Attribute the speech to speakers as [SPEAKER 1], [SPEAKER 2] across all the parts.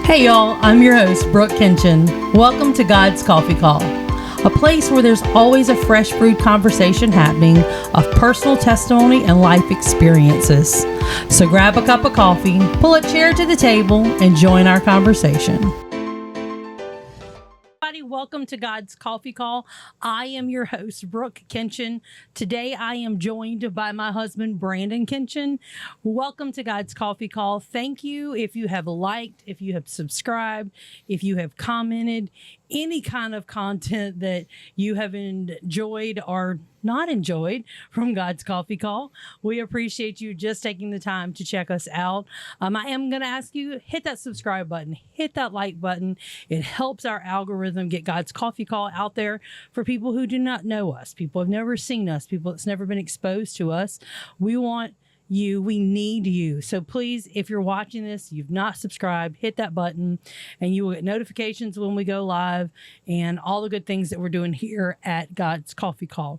[SPEAKER 1] Hey y'all, I'm your host, Brooke Kinchin. Welcome to God's Coffee Call, a place where there's always a fresh brewed conversation happening of personal testimony and life experiences. So grab a cup of coffee, pull a chair to the table, and join our conversation. Welcome to God's Coffee Call. I am your host, Brooke Kinchin. Today I am joined by my husband, Brandon Kinchin. Welcome to God's Coffee Call. Thank you if you have liked, if you have subscribed, if you have commented, any kind of content that you have enjoyed or not enjoyed from God's Coffee Call. We appreciate you just taking the time to check us out. I am going to ask you, hit that subscribe button, hit that like button. It helps our algorithm get God's Coffee Call out there for people who do not know us, people who have never seen us, people that's never been exposed to us. We want you, we need you. So please, if you're watching this, you've not subscribed, hit that button and you will get notifications when we go live and all the good things that we're doing here at God's Coffee Call.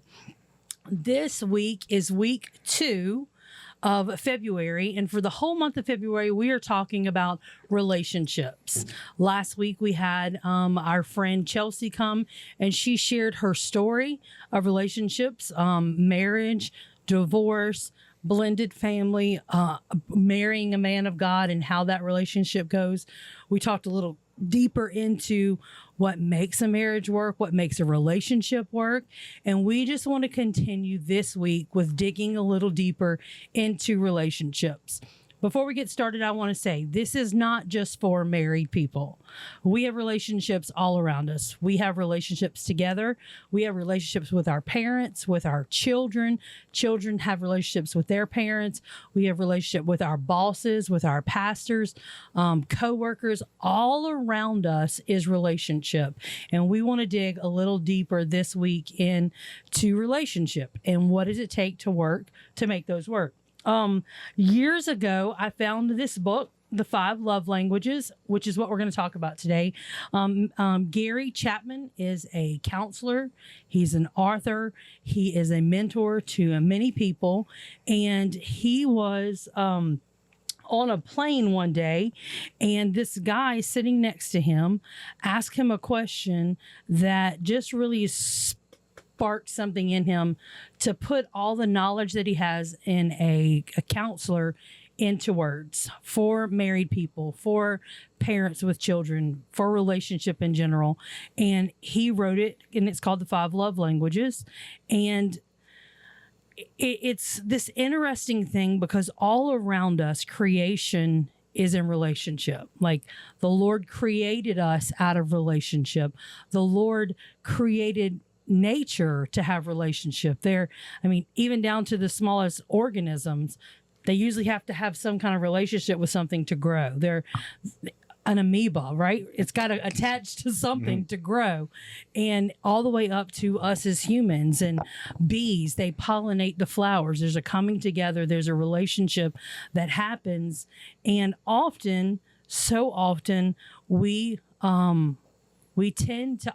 [SPEAKER 1] This week is week 2 of February, and for the whole month of February we are talking about relationships. Last week we had our friend Chelsea come and she shared her story of relationships, marriage, divorce, blended family, marrying a man of God and how that relationship goes. We talked a little deeper into what makes a marriage work, what makes a relationship work. And we just want to continue this week with digging a little deeper into relationships. Before we get started, I want to say this is not just for married people. We have relationships all around us. We have relationships together. We have relationships with our parents, with our children. Children have relationships with their parents. We have relationship with our bosses, with our pastors, co-workers. All around us is relationship. And we want to dig a little deeper this week into relationship and what does it take to work to make those work. Years ago, I found this book, The 5 Love Languages, which is what we're going to talk about today. Gary Chapman is a counselor. He's an author. He is a mentor to many people. And he was on a plane one day, and this guy sitting next to him asked him a question that just really sparked something in him to put all the knowledge that he has in a counselor into words for married people, for parents with children, for relationship in general. And he wrote it, and it's called The 5 Love Languages. And it's this interesting thing because all around us, creation is in relationship. Like the Lord created us out of relationship. The Lord created nature to have relationship there. I mean, even down to the smallest organisms, they usually have to have some kind of relationship with something to grow. They're an amoeba, right? It's got to attach to something to grow. And all the way up to us as humans and bees, they pollinate the flowers. There's a coming together. There's a relationship that happens. And often, so often, we tend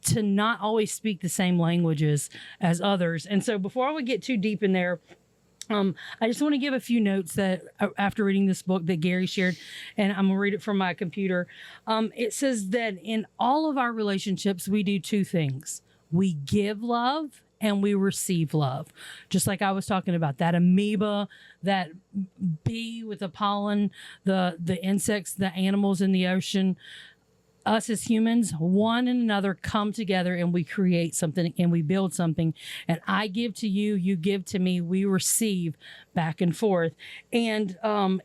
[SPEAKER 1] to not always speak the same languages as others. And so before we get too deep in there, I just want to give a few notes that after reading this book that Gary shared, and I'm going to read it from my computer. It says that in all of our relationships, we do 2 things. We give love and we receive love. Just like I was talking about, that amoeba, that bee with the pollen, the insects, the animals in the ocean. Us as humans, one and another come together and we create something and we build something. And I give to you, you give to me, we receive back and forth. And I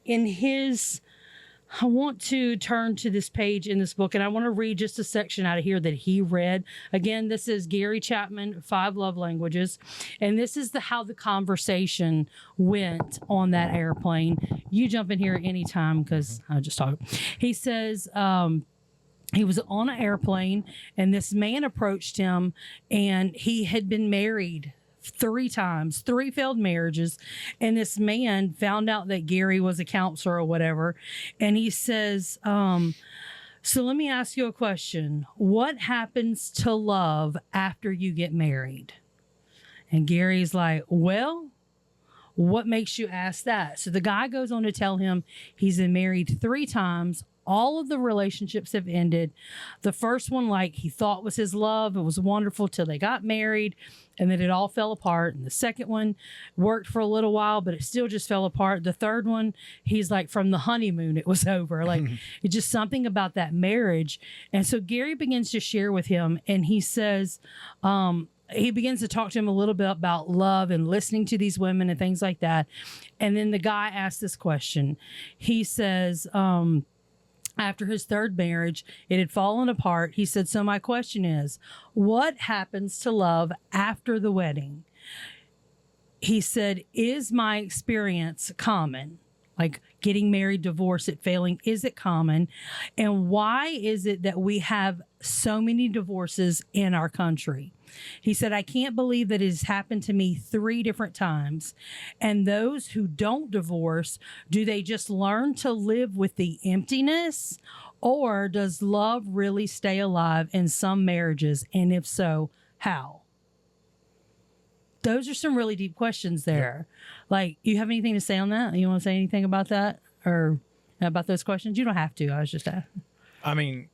[SPEAKER 1] want to turn to this page in this book and I want to read just a section out of here that he read. Again, this is Gary Chapman, 5 Love Languages. And this is how the conversation went on that airplane. You jump in here anytime because I just talk. He says, he was on an airplane and this man approached him and he had been married 3 times, 3 failed marriages. And this man found out that Gary was a counselor or whatever. And he says, so let me ask you a question. What happens to love after you get married? And Gary's like, well, What makes you ask that? So the guy goes on to tell him he's been married 3 times. All of the relationships have ended. The first one, like he thought was his love, it was wonderful till they got married, and then it all fell apart. And the second one worked for a little while, but it still just fell apart. The third one, he's like, from the honeymoon, it was over. Like it's just something about that marriage. And so Gary begins to share with him, and he says, he begins to talk to him a little bit about love and listening to these women and things like that. And then the guy asks this question. He says, after his third marriage, it had fallen apart. He said, so my question is, what happens to love after the wedding? He said, is my experience common? Like getting married, divorce, it failing, is it common? And why is it that we have so many divorces in our country? He said, I can't believe that it has happened to me 3 different times. And those who don't divorce, do they just learn to live with the emptiness? Or does love really stay alive in some marriages? And if so, how? Those are some really deep questions there. Like, you have anything to say on that? You want to say anything about that or about those questions? You don't have to. I was just asking.
[SPEAKER 2] I mean,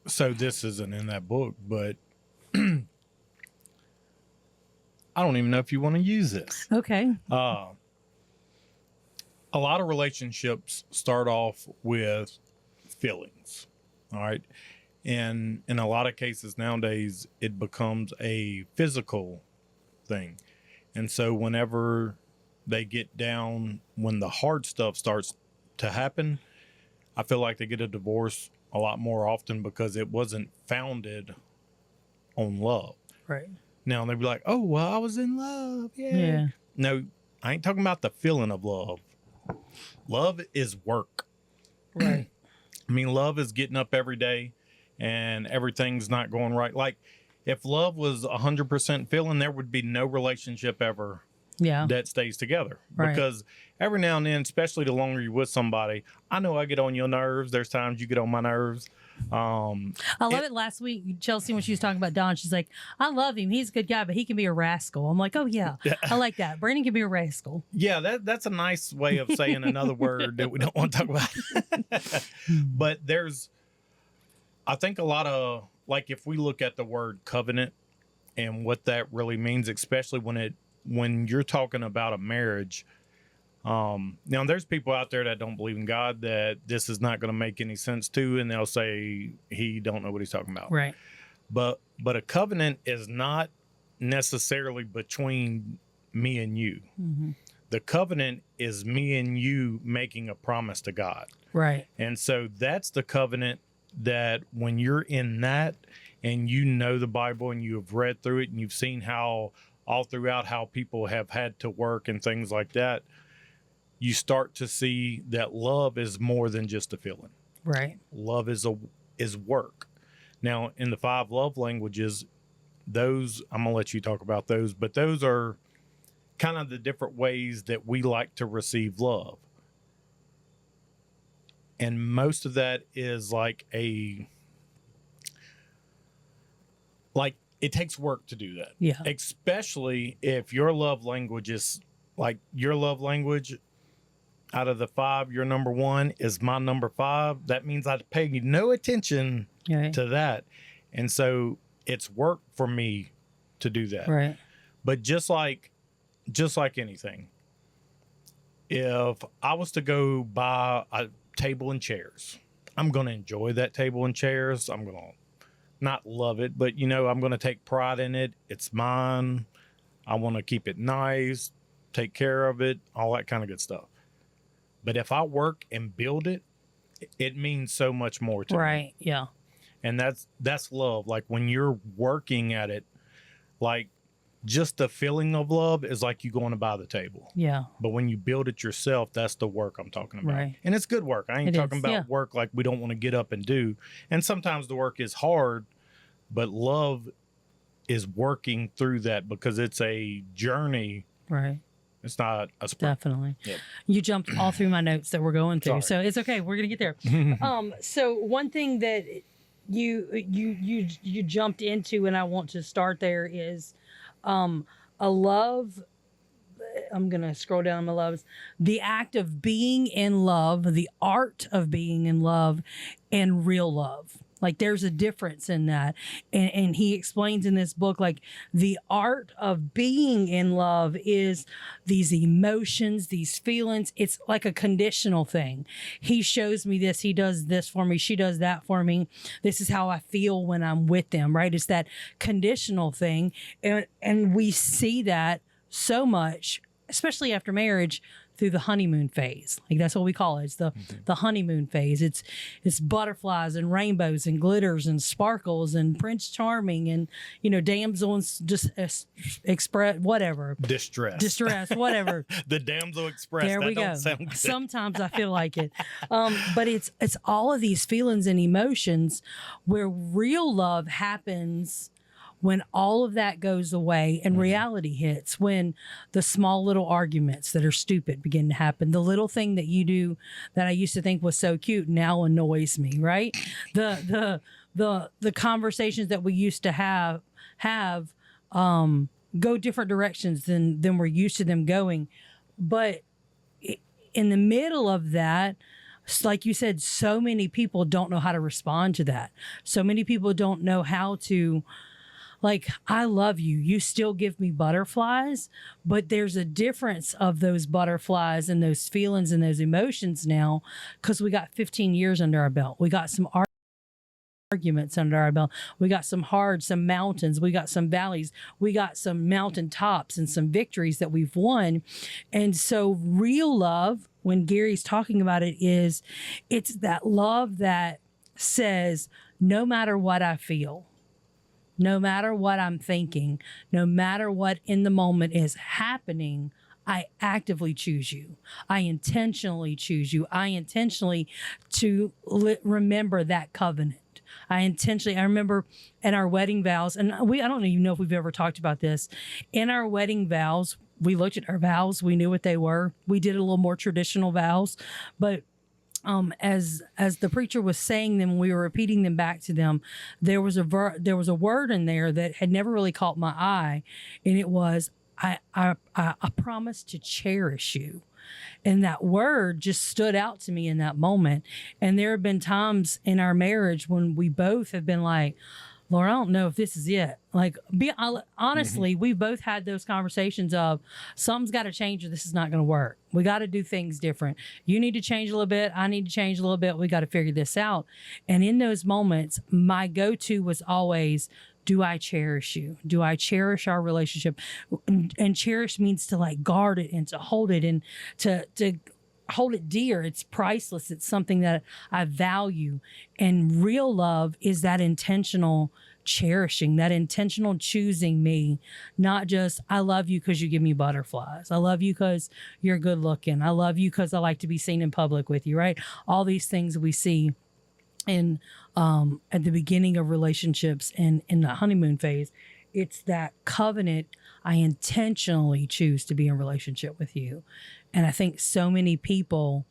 [SPEAKER 2] so this isn't in that book, but I don't even know if you want to use this.
[SPEAKER 1] Okay.
[SPEAKER 2] A lot of relationships start off with feelings. All right. And in a lot of cases nowadays, it becomes a physical thing. And so whenever they get down, when the hard stuff starts to happen, I feel like they get a divorce a lot more often because it wasn't founded on love.
[SPEAKER 1] Right.
[SPEAKER 2] Now they'd be like, oh, well, I was in love. Yeah. No, I ain't talking about the feeling of love. Love is work.
[SPEAKER 1] Right.
[SPEAKER 2] I mean, love is getting up every day and everything's not going right. Like, if love was 100% feeling, there would be no relationship ever that stays together.
[SPEAKER 1] Right.
[SPEAKER 2] Because every now and then, especially the longer you're with somebody, I know I get on your nerves. There's times you get on my nerves.
[SPEAKER 1] I love it. Last week, Chelsea, when she was talking about Don, she's like, I love him. He's a good guy, but he can be a rascal. I'm like, oh, yeah. I like that. Brandon can be a rascal.
[SPEAKER 2] Yeah, that's a nice way of saying another word that we don't want to talk about. But I think a lot of, like, if we look at the word covenant and what that really means, especially when you're talking about a marriage. Now there's people out there that don't believe in God, that this is not going to make any sense to, and they'll say he don't know what he's talking about.
[SPEAKER 1] Right.
[SPEAKER 2] But a covenant is not necessarily between me and you. Mm-hmm. The covenant is me and you making a promise to God. Right. And so that's the covenant that when you're in that and you know the Bible and you have read through it and you've seen how all throughout how people have had to work and things like that, you start to see that love is more than just a feeling. Right. Love is work. Now, in the 5 love languages, those, I'm going to let you talk about those, but those are kind of the different ways that we like to receive love. And most of that is like it takes work to do that. Yeah. Especially if your love language is like your love language out of the 5, your number 1 is my number 5. That means I pay no attention to that. And so it's work for me to do that. Right. But just like anything, if I was to go buy a table and chairs, I'm going to enjoy that table and chairs. I'm going to not love it, but I'm going to take pride in it. It's mine. I want to keep it nice, take care of it, all that kind of good stuff. But if I work and build it, it means so much more to me. Right. Yeah. And that's love. Like when you're working at it, like just the feeling of love is like you going to buy the table. Yeah. But when you build it yourself, that's the work I'm talking about. Right. And it's good work. I ain't talking about work like we don't want to get up and do. And sometimes the work is hard, but love is working through that because it's a journey. Right. It's not a sprint. Definitely. Yep. You jumped all through my notes that we're going through. Sorry. So it's okay. We're going to get there. So one thing that you jumped into, and I want to start there, is a love.
[SPEAKER 1] I'm going to scroll down my loves. The act of being in love, the art of being in love, and real love. Like there's a difference in that. And he explains in this book, like the art of being in love is these emotions, these feelings. It's like a conditional thing. He shows me this. He does this for me. She does that for me. This is how I feel when I'm with them, right? It's that conditional thing. And we see that so much, especially after marriage, through the honeymoon phase. Like that's what we call it. It's the honeymoon phase. It's butterflies and rainbows and glitters and sparkles and Prince Charming and, damsel and just express, whatever. Distress, whatever.
[SPEAKER 2] The damsel express.
[SPEAKER 1] There we go. Sometimes I feel like it. But it's all of these feelings and emotions where real love happens when all of that goes away and reality hits, when the small little arguments that are stupid begin to happen, the little thing that you do that I used to think was so cute now annoys me, right? The conversations that we used to have go different directions than we're used to them going. But in the middle of that, like you said, so many people don't know how to respond to that. So many people don't know how to, like, I love you. You still give me butterflies, but there's a difference of those butterflies and those feelings and those emotions now because we got 15 years under our belt. We got some arguments under our belt. We got some mountains. We got some valleys. We got some mountain tops and some victories that we've won. And so real love, when Gary's talking about it, it's that love that says, no matter what I feel, no matter what I'm thinking, no matter what in the moment is happening, I actively choose you. I intentionally choose you. I intentionally remember that covenant. I remember in our wedding vows, and I don't even know if we've ever talked about this. In our wedding vows, we looked at our vows. We knew what they were. We did a little more traditional vows, but as the preacher was saying them, we were repeating them back to them. There was a word in there that had never really caught my eye, and it was, I promise to cherish you. And that word just stood out to me in that moment. And there have been times in our marriage when we both have been like, Lord, I don't know if this is it. Like, honestly, we both had those conversations of something's got to change or this is not going to work. We got to do things different. You need to change a little bit. I need to change a little bit. We got to figure this out. And in those moments, my go-to was always, do I cherish you? Do I cherish our relationship? And cherish means to like guard it and to hold it and to hold it dear. It's priceless. It's something that I value. And real love is that intentional cherishing, that intentional choosing me, not just, I love you because you give me butterflies. I love you because you're good looking. I love you because I like to be seen in public with you, right? All these things we see in at the beginning of relationships and in the honeymoon phase. It's that covenant. I intentionally choose to be in relationship with you. And I think so many people,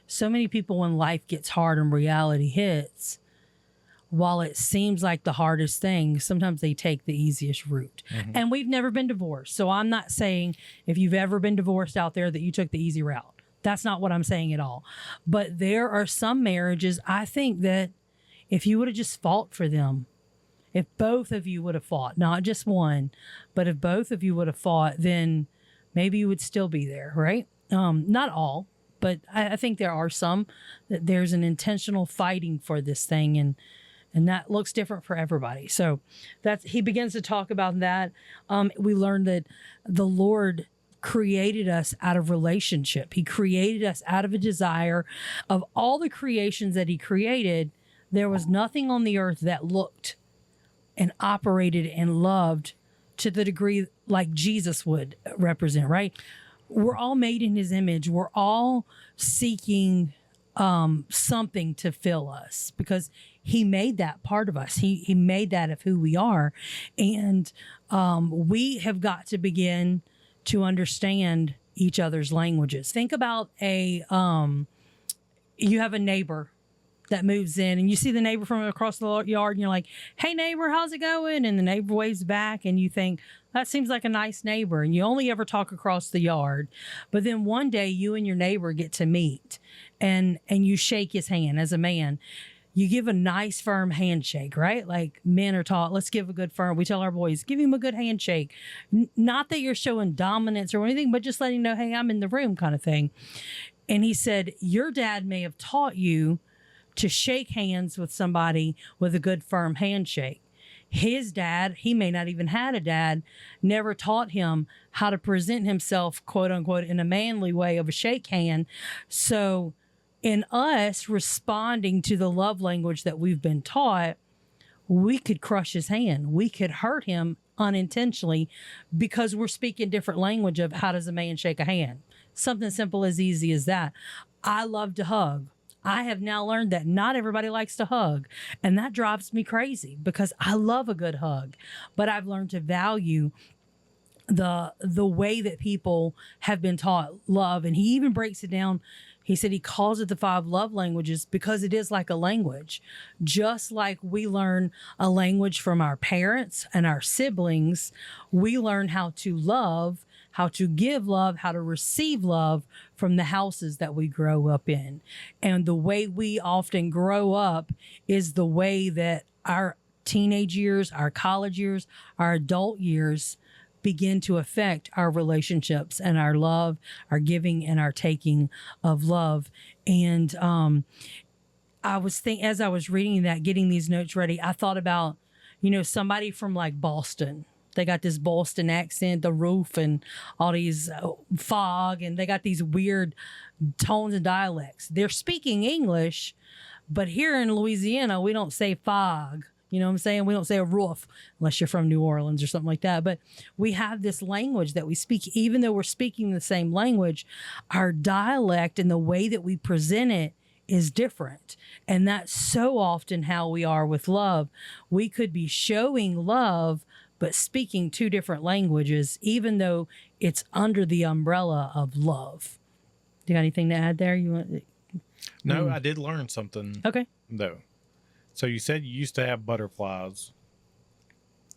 [SPEAKER 1] when life gets hard and reality hits, while it seems like the hardest thing, sometimes they take the easiest route. Mm-hmm. And we've never been divorced. So I'm not saying if you've ever been divorced out there that you took the easy route. That's not what I'm saying at all. But there are some marriages, I think, that if you would have just fought for them, if both of you would have fought, not just one, but if both of you would have fought, then maybe you would still be there, right? Not all, but I think there are some that there's an intentional fighting for this thing, and that looks different for everybody. So he begins to talk about that. We learned that the Lord created us out of relationship. He created us out of a desire. Of all the creations that he created, there was nothing on the earth that looked and operated and loved to the degree like Jesus would represent, right? We're all made in his image. We're all seeking something to fill us because he made that part of us. He made that of who we are. And we have got to begin to understand each other's languages. Think about you have a neighbor that moves in and you see the neighbor from across the yard and you're like, hey neighbor, how's it going? And the neighbor waves back and you think, that seems like a nice neighbor. And you only ever talk across the yard. But then one day you and your neighbor get to meet and you shake his hand as a man. You give a nice firm handshake, right? Like men are taught, let's give a good firm. We tell our boys, give him a good handshake. Not that you're showing dominance or anything, but just letting him know, hey, I'm in the room kind of thing. And he said, your dad may have taught you to shake hands with somebody with a good firm handshake. His dad, he may not even had a dad, never taught him how to present himself, quote unquote, in a manly way of a shake hand. So in us responding to the love language that we've been taught, we could crush his hand. We could hurt him unintentionally because we're speaking different language of how does a man shake a hand. Something simple as easy as that. I love to hug. I have now learned that not everybody likes to hug, and that drives me crazy because I love a good hug, but I've learned to value the way that people have been taught love. And he even breaks it down. He said he calls it the 5 love languages because it is like a language. Just like we learn a language from our parents and our siblings, we learn how to love, how to give love, how to receive love from the houses that we grow up in. And the way we often grow up is the way that our teenage years, our college years, our adult years begin to affect our relationships and our love, our giving and our taking of love. And I was as I was reading that, getting these notes ready, I thought about, somebody from like Boston. They got this Boston accent, the roof and all these fog, and they got these weird tones and dialects. They're speaking English, but here in Louisiana, we don't say fog. You know what I'm saying? We don't say a roof unless you're from New Orleans or something like that. But we have this language that we speak, even though we're speaking the same language, our dialect and the way that we present it is different. And that's so often how we are with love. We could be showing love, but speaking 2 different languages, even though it's under the umbrella of love. Do you got anything to add there?
[SPEAKER 2] No, I did learn something.
[SPEAKER 1] Okay.
[SPEAKER 2] Though. So you said you used to have butterflies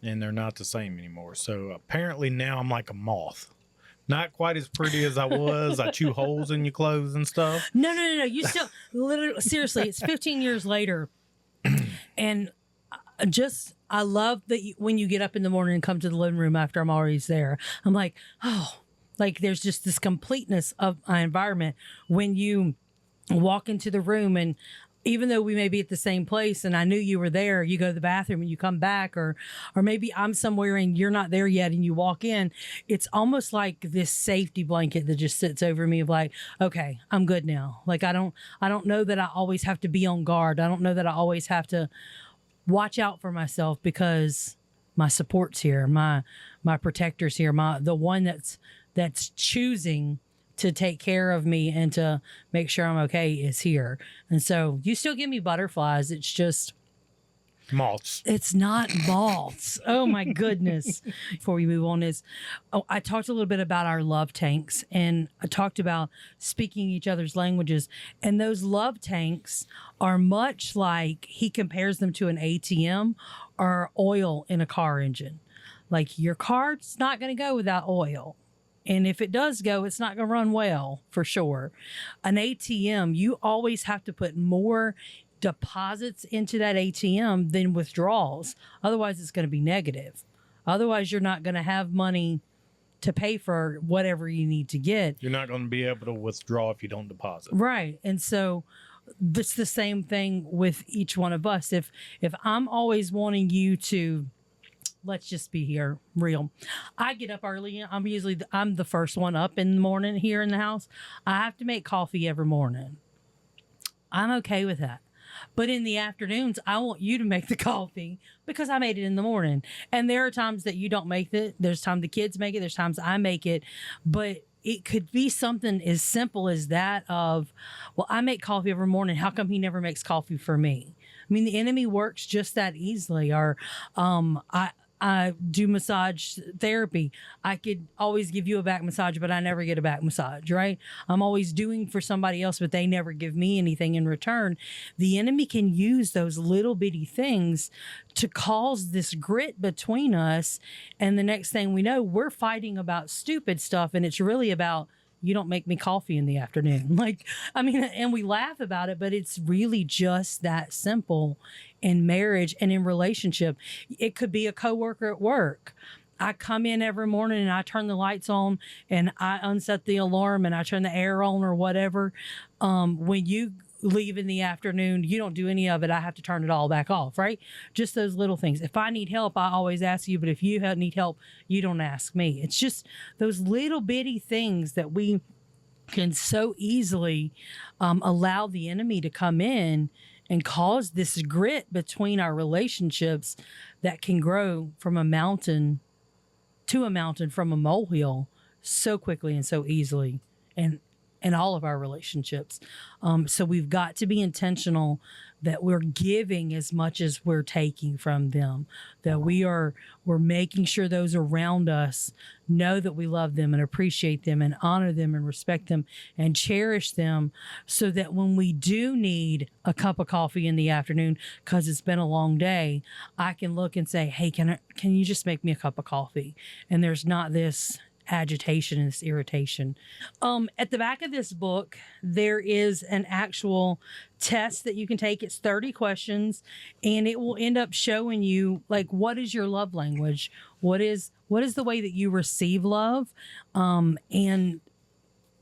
[SPEAKER 2] and they're not the same anymore. So apparently now I'm like a moth. Not quite as pretty as I was. I chew holes in your clothes and stuff.
[SPEAKER 1] No. You still, literally, seriously, it's 15 years later. And I love that when you get up in the morning and come to the living room after I'm already there, I'm like, oh, like there's just this completeness of my environment when you walk into the room. And even though we may be at the same place and I knew you were there, you go to the bathroom and you come back, or maybe I'm somewhere and you're not there yet and you walk in, it's almost like this safety blanket that just sits over me of like, okay, I'm good now. Like, I don't know that I always have to be on guard. I don't know that I always have to watch out for myself because my support's here, my protector's here, the one that's choosing to take care of me and to make sure I'm okay is here. And so you still give me butterflies. It's just
[SPEAKER 2] moths.
[SPEAKER 1] It's not moths. Oh my goodness. Before we move on I talked a little bit about our love tanks, and I talked about speaking each other's languages. And those love tanks are much like, he compares them to an ATM or oil in a car engine. Like, your car's not going to go without oil. And if it does go, it's not going to run well, for sure. An ATM, you always have to put more deposits into that ATM than withdrawals. Otherwise, it's going to be negative. Otherwise, you're not going to have money to pay for whatever you need to get.
[SPEAKER 2] You're not going to be able to withdraw if you don't deposit.
[SPEAKER 1] Right. And so it's the same thing with each one of us. If I'm always wanting you to, let's just be here real. I get up early. I'm the first one up in the morning here in the house. I have to make coffee every morning. I'm okay with that. But in the afternoons, I want you to make the coffee because I made it in the morning. And there are times that you don't make it. There's times the kids make it. There's times I make it. But it could be something as simple as that of, well, I make coffee every morning. How come he never makes coffee for me? I mean, the enemy works just that easily. Or I do massage therapy. I could always give you a back massage, but I never get a back massage, right? I'm always doing for somebody else, but they never give me anything in return. The enemy can use those little bitty things to cause this grit between us. And the next thing we know, we're fighting about stupid stuff. And it's really about, you don't make me coffee in the afternoon. Like, I mean, and we laugh about it, but it's really just that simple in marriage and in relationship. It could be a coworker at work. I come in every morning and I turn the lights on and I unset the alarm and I turn the air on or whatever. When you leave in the afternoon, you don't do any of it. I have to turn it all back off, right? Just those little things. If I need help, I always ask you, but if you need help, you don't ask me. It's just those little bitty things that we can so easily allow the enemy to come in and cause this grit between our relationships that can grow from a mountain to a mountain, from a molehill, so quickly and so easily. And all of our relationships. So we've got to be intentional that we're giving as much as we're taking from them, that we're making sure those around us know that we love them and appreciate them and honor them and respect them and cherish them, so that when we do need a cup of coffee in the afternoon because it's been a long day, I can look and say, hey, can you just make me a cup of coffee? And there's not this agitation and this irritation. At the back of this book, there is an actual test that you can take. It's 30 questions, and it will end up showing you, like, what is your love language? What is the way that you receive love? And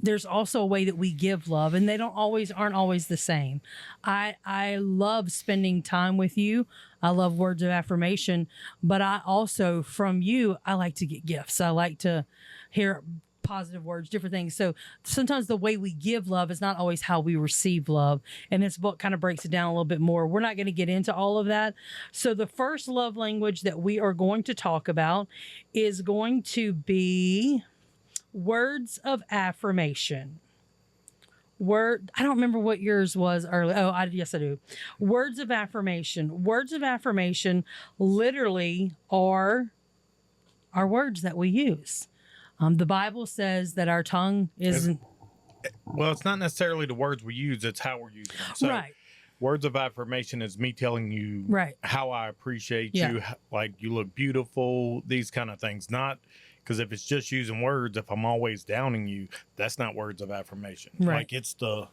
[SPEAKER 1] there's also a way that we give love, and they aren't always the same. I love spending time with you. I love words of affirmation, but I also, from you, I like to get gifts. I like to hear positive words, different things. So sometimes the way we give love is not always how we receive love. And this book kind of breaks it down a little bit more. We're not going to get into all of that. So the first love language that we are going to talk about is going to be words of affirmation. I don't remember what yours was earlier. Yes, I do. Words of affirmation. Words of affirmation literally are words that we use. The Bible says that our tongue isn't.
[SPEAKER 2] Well, it's not necessarily the words we use, it's how we're using them. So,
[SPEAKER 1] right.
[SPEAKER 2] Words of affirmation is me telling you how I appreciate you, like you look beautiful, these kind of things. Not because if it's just using words, if I'm always downing you, that's not words of affirmation.
[SPEAKER 1] Right.
[SPEAKER 2] Like it's the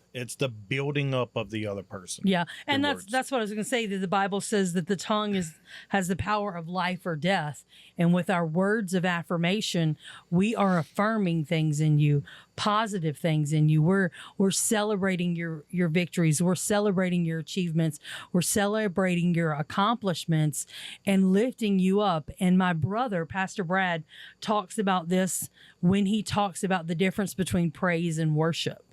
[SPEAKER 2] building up of the other person.
[SPEAKER 1] Yeah, and that's what I was going to say. That the Bible says that the tongue has the power of life or death, and with our words of affirmation, we are affirming things in you, positive things in you. We're celebrating your victories. We're celebrating your achievements. We're celebrating your accomplishments and lifting you up. And my brother, Pastor Brad, talks about this when he talks about the difference between praise and worship.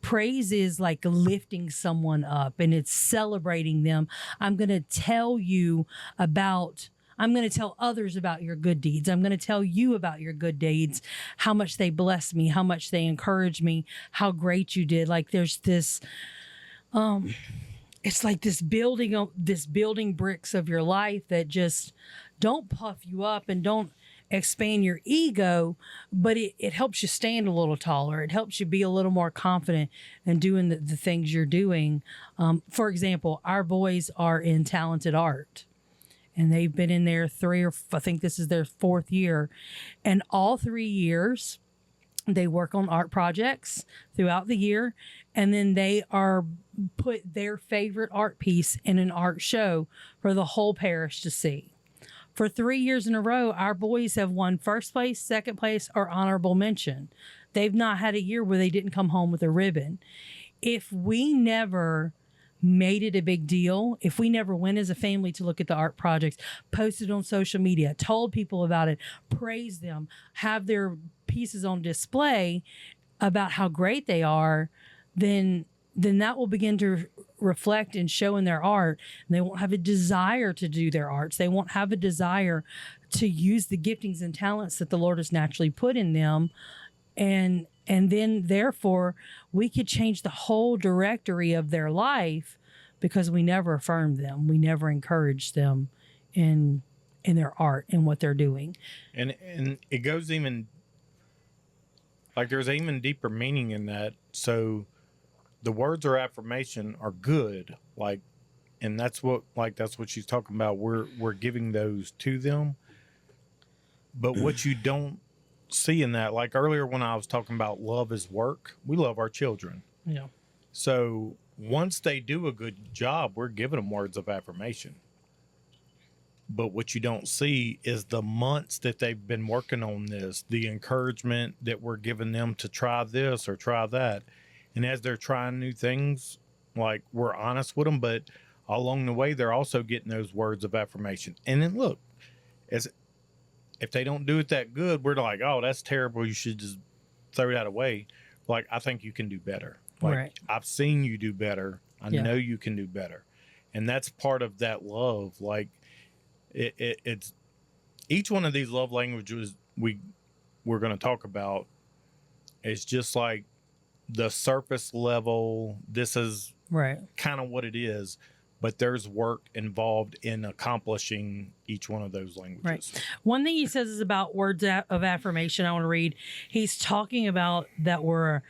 [SPEAKER 1] Praise is like lifting someone up, and it's celebrating them. I'm going to tell others about your good deeds. I'm going to tell you about your good deeds, how much they bless me, how much they encourage me, how great you did. Like there's this, it's like this building bricks of your life that just don't puff you up and don't expand your ego, but it helps you stand a little taller. It helps you be a little more confident in doing the things you're doing. For example, our boys are in talented art, and they've been in there I think this is their 4th year. And all 3 years, they work on art projects throughout the year. And then they are put their favorite art piece in an art show for the whole parish to see. For 3 years in a row, our boys have won 1st place, 2nd place, or honorable mention. They've not had a year where they didn't come home with a ribbon. If we never made it a big deal, if we never went as a family to look at the art projects, posted on social media, told people about it, praised them, have their pieces on display about how great they are, then that will begin to reflect and show in their art. And they won't have a desire to do their arts. They won't have a desire to use the giftings and talents that the Lord has naturally put in them. And then therefore we could change the whole directory of their life because we never affirmed them. We never encouraged them in in their art and what they're doing.
[SPEAKER 2] And it goes even like there's even deeper meaning in that. So the words of affirmation are good, like, and that's what she's talking about. We're giving those to them. But what you don't see in that, like earlier when I was talking about love is work, we love our children.
[SPEAKER 1] Yeah.
[SPEAKER 2] So once they do a good job, we're giving them words of affirmation. But what you don't see is the months that they've been working on this, the encouragement that we're giving them to try this or try that. And as they're trying new things, like, we're honest with them, but along the way, they're also getting those words of affirmation. And then look, if they don't do it that good, we're like, oh, that's terrible, you should just throw that away. Like, I think you can do better. Like,
[SPEAKER 1] right.
[SPEAKER 2] I've seen you do better. I know you can do better. And that's part of that love. Like, it's each one of these love languages we're going to talk about is just like the surface level. This is
[SPEAKER 1] right.
[SPEAKER 2] kind of what it is. But there's work involved in accomplishing each one of those languages.
[SPEAKER 1] Right. One thing he says is about words of affirmation. I want to read. He's talking about that we're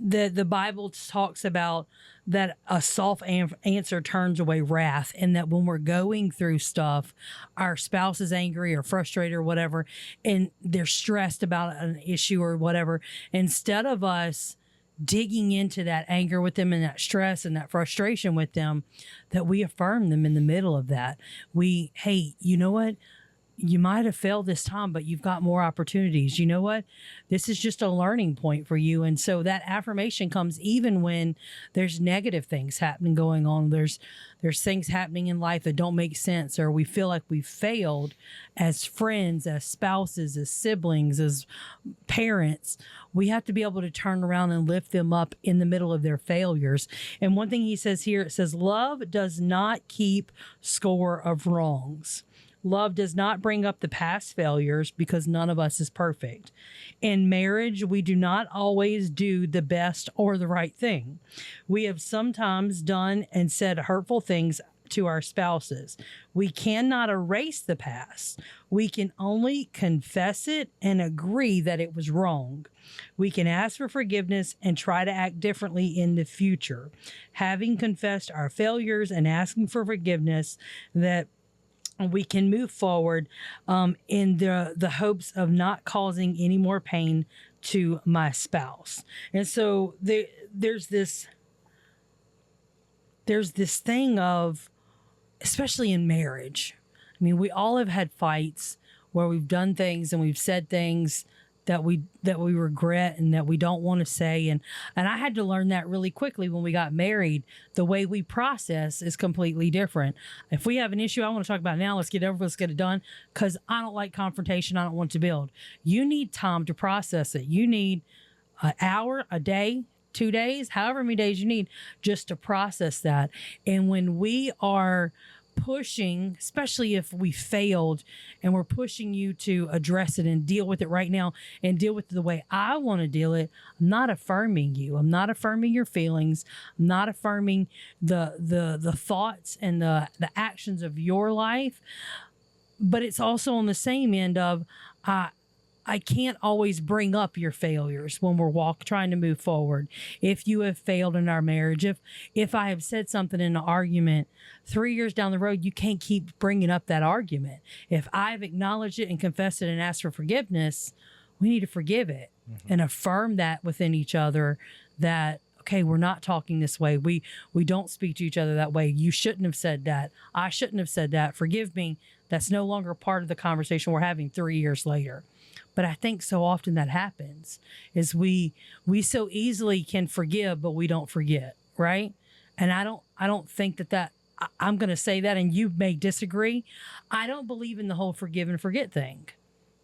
[SPEAKER 1] the Bible talks about that a soft answer turns away wrath, and that when we're going through stuff, our spouse is angry or frustrated or whatever, and they're stressed about an issue or whatever, instead of us digging into that anger with them and that stress and that frustration with them, that we affirm them in the middle of that. Hey, you know what? You might have failed this time, but you've got more opportunities. You know what? This is just a learning point for you. And so that affirmation comes even when there's negative things happening going on. There's things happening in life that don't make sense, or we feel like we've failed as friends, as spouses, as siblings, as parents. We have to be able to turn around and lift them up in the middle of their failures. And one thing he says here, it says, love does not keep score of wrongs. Love does not bring up the past failures, because none of us is perfect. In marriage, we do not always do the best or the right thing. We have sometimes done and said hurtful things to our spouses. We cannot erase the past. We can only confess it and agree that it was wrong. We can ask for forgiveness and try to act differently in the future. Having confessed our failures and asking for forgiveness, that we can move forward in the hopes of not causing any more pain to my spouse. And so there's this thing of, especially in marriage, I mean, we all have had fights where we've done things and we've said things that we regret and that we don't want to say. And I had to learn that really quickly when we got married. The way we process is completely different. If we have an issue I want to talk about now, let's get it done, because I don't like confrontation. I don't want to build. You need time to process it. You need an hour, a day, 2 days, however many days you need, just to process that. And when we are pushing, especially if we failed, and we're pushing you to address it and deal with it right now and deal with it the way I want to deal it, I'm not affirming you. I'm not affirming your feelings. I'm not affirming the thoughts and the actions of your life. But it's also on the same end of, I can't always bring up your failures when we're trying to move forward. If you have failed in our marriage, if I have said something in an argument 3 years down the road, you can't keep bringing up that argument. If I've acknowledged it and confessed it and asked for forgiveness, we need to forgive it and affirm that within each other, that, okay, we're not talking this way. We don't speak to each other that way. You shouldn't have said that. I shouldn't have said that. Forgive me. That's no longer part of the conversation we're having 3 years later. But I think so often that happens is we so easily can forgive, but we don't forget, right? And I don't think that I'm going to say that, and you may disagree. I don't believe in the whole forgive and forget thing,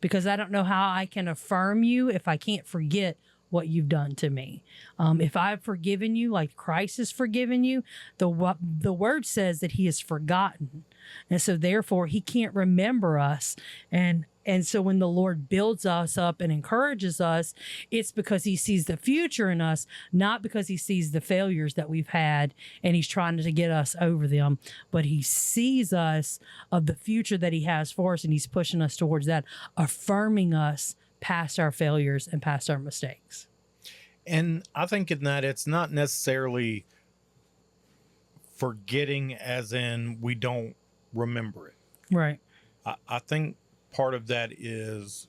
[SPEAKER 1] because I don't know how I can affirm you if I can't forget what you've done to me. If I've forgiven you like Christ has forgiven you, the word says that he has forgotten. And so therefore he can't remember us. And so when the Lord builds us up and encourages us, it's because he sees the future in us, not because he sees the failures that we've had and he's trying to get us over them, but he sees us of the future that he has for us, and he's pushing us towards that, affirming us past our failures and past our mistakes.
[SPEAKER 2] And I think in that it's not necessarily forgetting as in we don't remember it.
[SPEAKER 1] Right.
[SPEAKER 2] I think part of that is,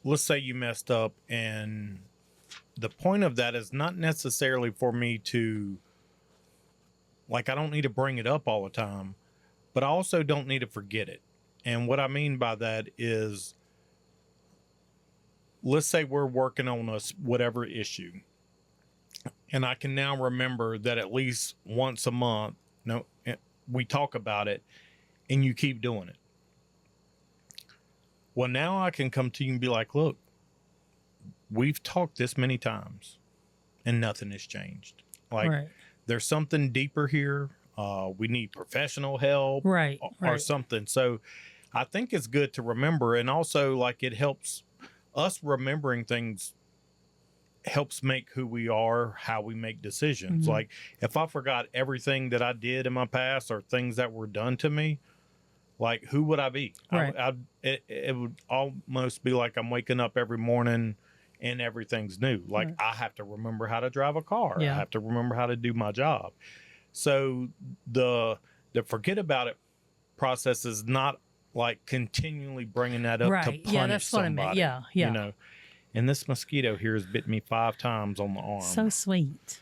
[SPEAKER 2] let's say you messed up, and the point of that is not necessarily for me to, like, I don't need to bring it up all the time, but I also don't need to forget it. And what I mean by that is, let's say we're working on whatever issue, and I can now remember that at least once a month, we talk about it, and you keep doing it. Well, now I can come to you and be like, look, we've talked this many times and nothing has changed. Like, right. There's something deeper here. We need professional help, or something. So I think it's good to remember. And also, like, it helps us remembering things helps make who we are, how we make decisions. Mm-hmm. Like, if I forgot everything that I did in my past or things that were done to me, like, who would I be? Right. It would almost be like I'm waking up every morning and everything's new. Like, right. I have to remember how to drive a car. Yeah. I have to remember how to do my job. So the forget about it process is not like continually bringing that up to punish somebody. Yeah, that's somebody, what I meant. Yeah. You know, and this mosquito here has bit me 5 times on the arm.
[SPEAKER 1] So sweet.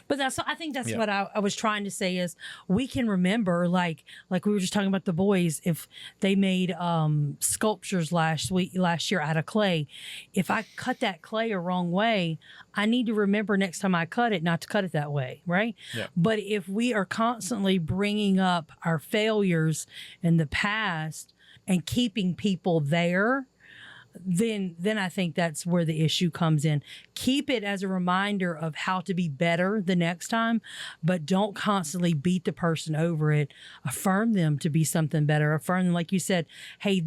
[SPEAKER 1] But I think that's what I was trying to say is we can remember, like we were just talking about the boys, if they made sculptures last year out of clay, if I cut that clay a wrong way, I need to remember next time I cut it, not to cut it that way. Right. Yeah. But if we are constantly bringing up our failures in the past and keeping people there, then I think that's where the issue comes in. Keep it as a reminder of how to be better the next time, but don't constantly beat the person over it. Affirm them to be something better. Affirm them, like you said, hey,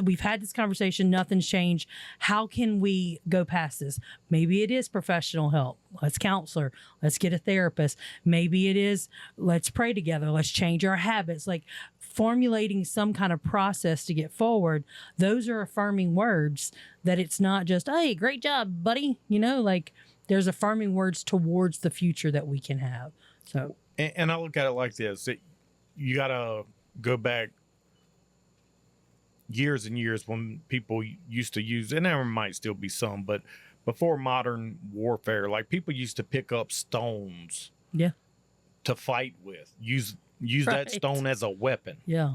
[SPEAKER 1] we've had this conversation, nothing's changed. How can we go past this? Maybe it is professional help. Let's counselor. Let's get a therapist. Maybe it is, let's pray together. Let's change our habits. Like, formulating some kind of process to get forward. Those are affirming words, that it's not just, hey, great job, buddy. You know, like, there's affirming words towards the future that we can have. So,
[SPEAKER 2] and I look at it like this. You got to go back years and years when people used to use, and there might still be some, but before modern warfare, like, people used to pick up stones to fight with, use that stone as a weapon. Yeah.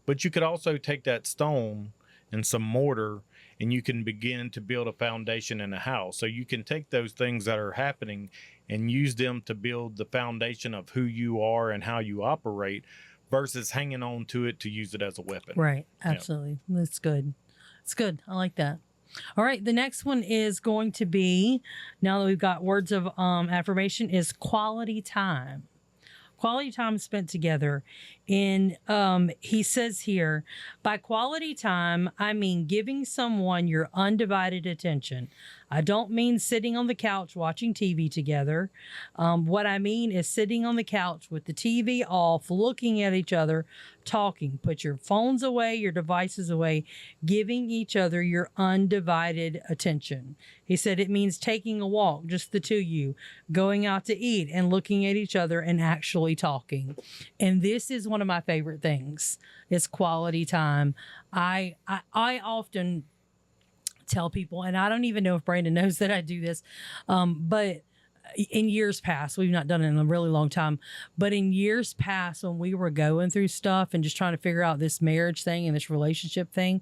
[SPEAKER 2] But you could also take that stone and some mortar, and you can begin to build a foundation in a house. So you can take those things that are happening and use them to build the foundation of who you are and how you operate, versus hanging on to it to use it as a weapon.
[SPEAKER 1] Right. Absolutely. Yeah. That's good. It's good. I like that. All right. The next one is going to be, now that we've got words of affirmation, is quality time. Quality time spent together. And he says here, by quality time, I mean giving someone your undivided attention. I don't mean sitting on the couch watching TV together. What I mean is sitting on the couch with the TV off, looking at each other, talking. Put your phones away, your devices away, giving each other your undivided attention. He said it means taking a walk, just the two of you, going out to eat and looking at each other and actually talking. And this is one of my favorite things, is quality time. I often tell people, and I don't even know if Brandon knows that I do this, but in years past, we've not done it in a really long time, but in years past, when we were going through stuff and just trying to figure out this marriage thing and this relationship thing,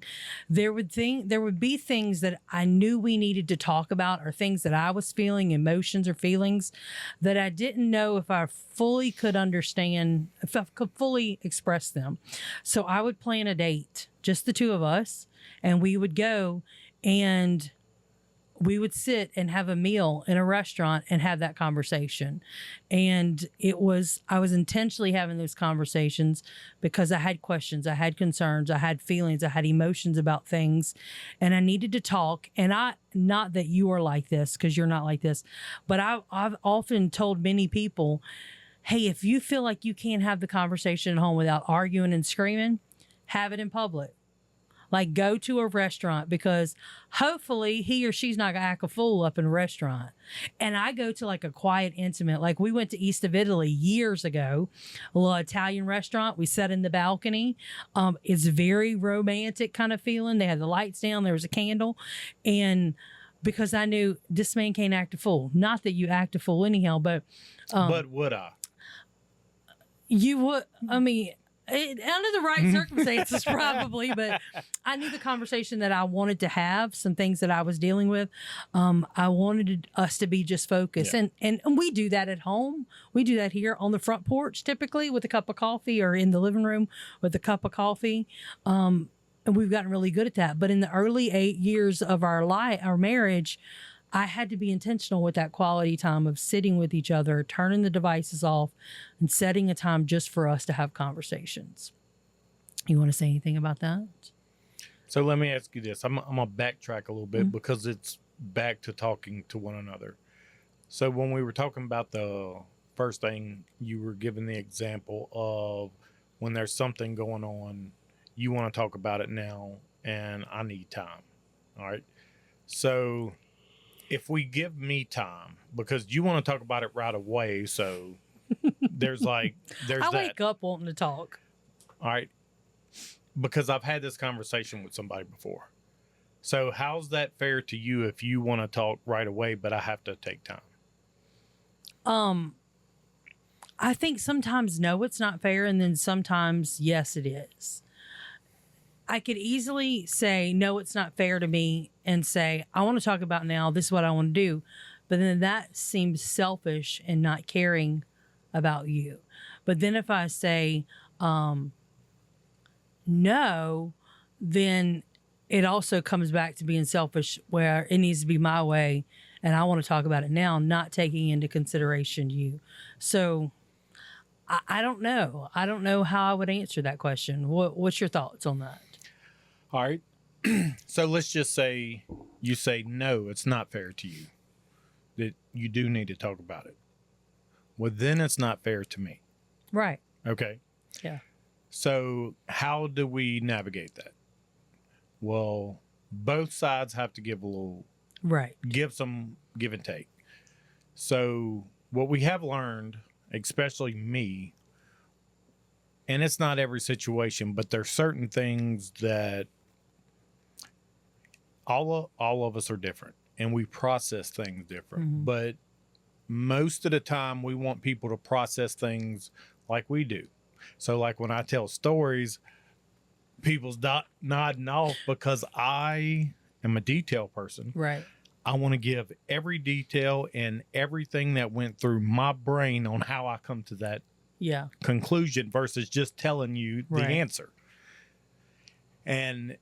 [SPEAKER 1] there would be things that I knew we needed to talk about, or things that I was feeling, emotions or feelings that I didn't know if I fully could understand, if I could fully express them. So I would plan a date, just the two of us, and we would go, and we would sit and have a meal in a restaurant and have that conversation. And I was intentionally having those conversations because I had questions, I had concerns, I had feelings, I had emotions about things, and I needed to talk. And not that you are like this, because you're not like this, but I've often told many people, hey, if you feel like you can't have the conversation at home without arguing and screaming, have it in public. Like, go to a restaurant, because hopefully he or she's not going to act a fool up in a restaurant. And I go to like a quiet, intimate, like we went to East of Italy years ago, a little Italian restaurant. We sat in the balcony. It's very romantic kind of feeling. They had the lights down. There was a candle. And because I knew this man can't act a fool. Not that you act a fool anyhow, but
[SPEAKER 2] would I?
[SPEAKER 1] You would, I mean, under the right circumstances, probably, but I knew the conversation that I wanted to have, some things that I was dealing with. I wanted us to be just focused. Yeah. And we do that at home. We do that here on the front porch, typically with a cup of coffee, or in the living room with a cup of coffee. And we've gotten really good at that. But in the early 8 years of our marriage, I had to be intentional with that quality time of sitting with each other, turning the devices off, and setting a time just for us to have conversations. You want to say anything about that?
[SPEAKER 2] So let me ask you this. I'm going to backtrack a little bit because it's back to talking to one another. So when we were talking about the first thing, you were giving the example of when there's something going on, you want to talk about it now, and I need time. All right. So if we give me time, because you want to talk about it right away, so there's I
[SPEAKER 1] wake up wanting to talk.
[SPEAKER 2] All right. Because I've had this conversation with somebody before. So how's that fair to you if you want to talk right away, but I have to take time?
[SPEAKER 1] I think sometimes no, it's not fair, and then sometimes yes, it is. I could easily say, no, it's not fair to me, and say, I want to talk about now. This is what I want to do. But then that seems selfish and not caring about you. But then if I say, no, then it also comes back to being selfish, where it needs to be my way. And I want to talk about it now, not taking into consideration you. So I don't know. I don't know how I would answer that question. What's your thoughts on that?
[SPEAKER 2] All right. So let's just say you say, no, it's not fair to you, that you do need to talk about it. Well, then it's not fair to me.
[SPEAKER 1] Right.
[SPEAKER 2] Okay.
[SPEAKER 1] Yeah.
[SPEAKER 2] So how do we navigate that? Well, both sides have to give a little,
[SPEAKER 1] right.
[SPEAKER 2] Give some give and take. So what we have learned, especially me, and it's not every situation, but there's certain things that all of us are different, and we process things different. Mm-hmm. But most of the time we want people to process things like we do. So like when I tell stories, people's nodding off because I am a detail person.
[SPEAKER 1] Right.
[SPEAKER 2] I want to give every detail and everything that went through my brain on how I come to that conclusion versus just telling you the answer. And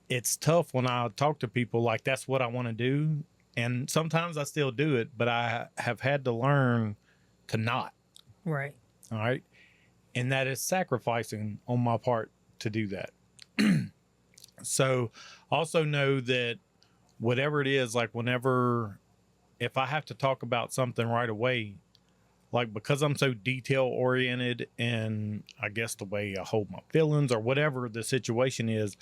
[SPEAKER 2] it's tough when I talk to people like that's what I want to do. And sometimes I still do it, but I have had to learn to not.
[SPEAKER 1] Right.
[SPEAKER 2] All right. And that is sacrificing on my part to do that. So also know that whatever it is, like if I have to talk about something right away, like because I'm so detail oriented and I guess the way I hold my feelings or whatever the situation is,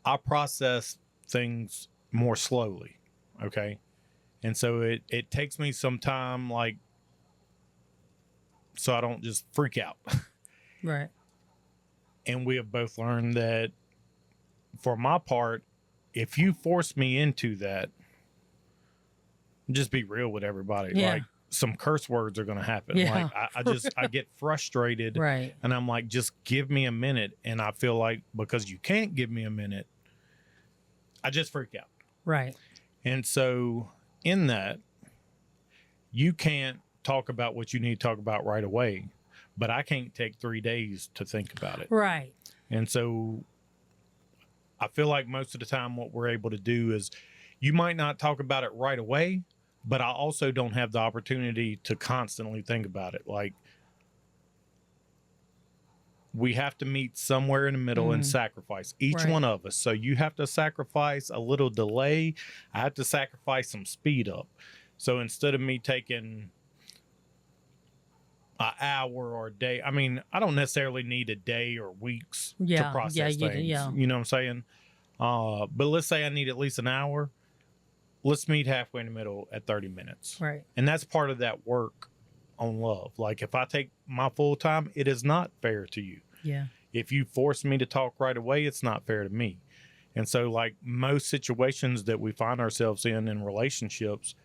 [SPEAKER 2] I process things more slowly. Okay. And so it takes me some time, like, so I don't just freak out.
[SPEAKER 1] Right.
[SPEAKER 2] And we have both learned that for my part, if you force me into that, just be real with everybody.
[SPEAKER 1] Yeah.
[SPEAKER 2] Like some curse words are going to happen.
[SPEAKER 1] Yeah.
[SPEAKER 2] Like I get frustrated.
[SPEAKER 1] Right.
[SPEAKER 2] And I'm like, just give me a minute. And I feel like because you can't give me a minute, I just freak out.
[SPEAKER 1] Right.
[SPEAKER 2] And so in that, you can't talk about what you need to talk about right away, but I can't take 3 days to think about it.
[SPEAKER 1] Right.
[SPEAKER 2] And so I feel like most of the time what we're able to do is you might not talk about it right away, but I also don't have the opportunity to constantly think about it. Like, we have to meet somewhere in the middle and sacrifice, each one of us. So you have to sacrifice a little delay. I have to sacrifice some speed up. So instead of me taking an hour or a day, I mean, I don't necessarily need a day or weeks to process things. You know what I'm saying? But let's say I need at least an hour. Let's meet halfway in the middle at 30 minutes.
[SPEAKER 1] Right.
[SPEAKER 2] And that's part of that work on love. Like, if I take my full time, it is not fair to you.
[SPEAKER 1] Yeah.
[SPEAKER 2] If you force me to talk right away, it's not fair to me. And so, like, most situations that we find ourselves in relationships,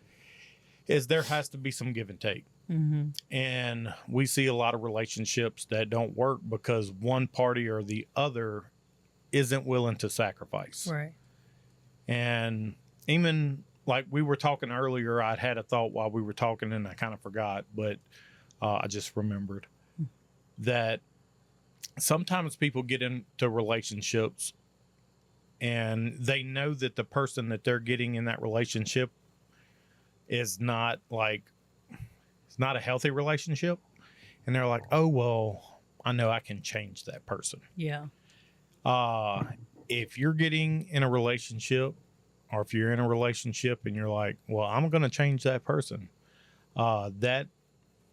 [SPEAKER 2] is there has to be some give and take. And we see a lot of relationships that don't work because one party or the other isn't willing to sacrifice.
[SPEAKER 1] Right.
[SPEAKER 2] And even like we were talking earlier, I'd had a thought while we were talking and I kind of forgot, but I just remembered that sometimes people get into relationships and they know that the person that they're getting in that relationship is not like, it's not a healthy relationship. And they're like, oh, well, I know I can change that person.
[SPEAKER 1] Yeah.
[SPEAKER 2] If you're getting in a relationship, or if you're in a relationship and you're like, well, I'm going to change that person, that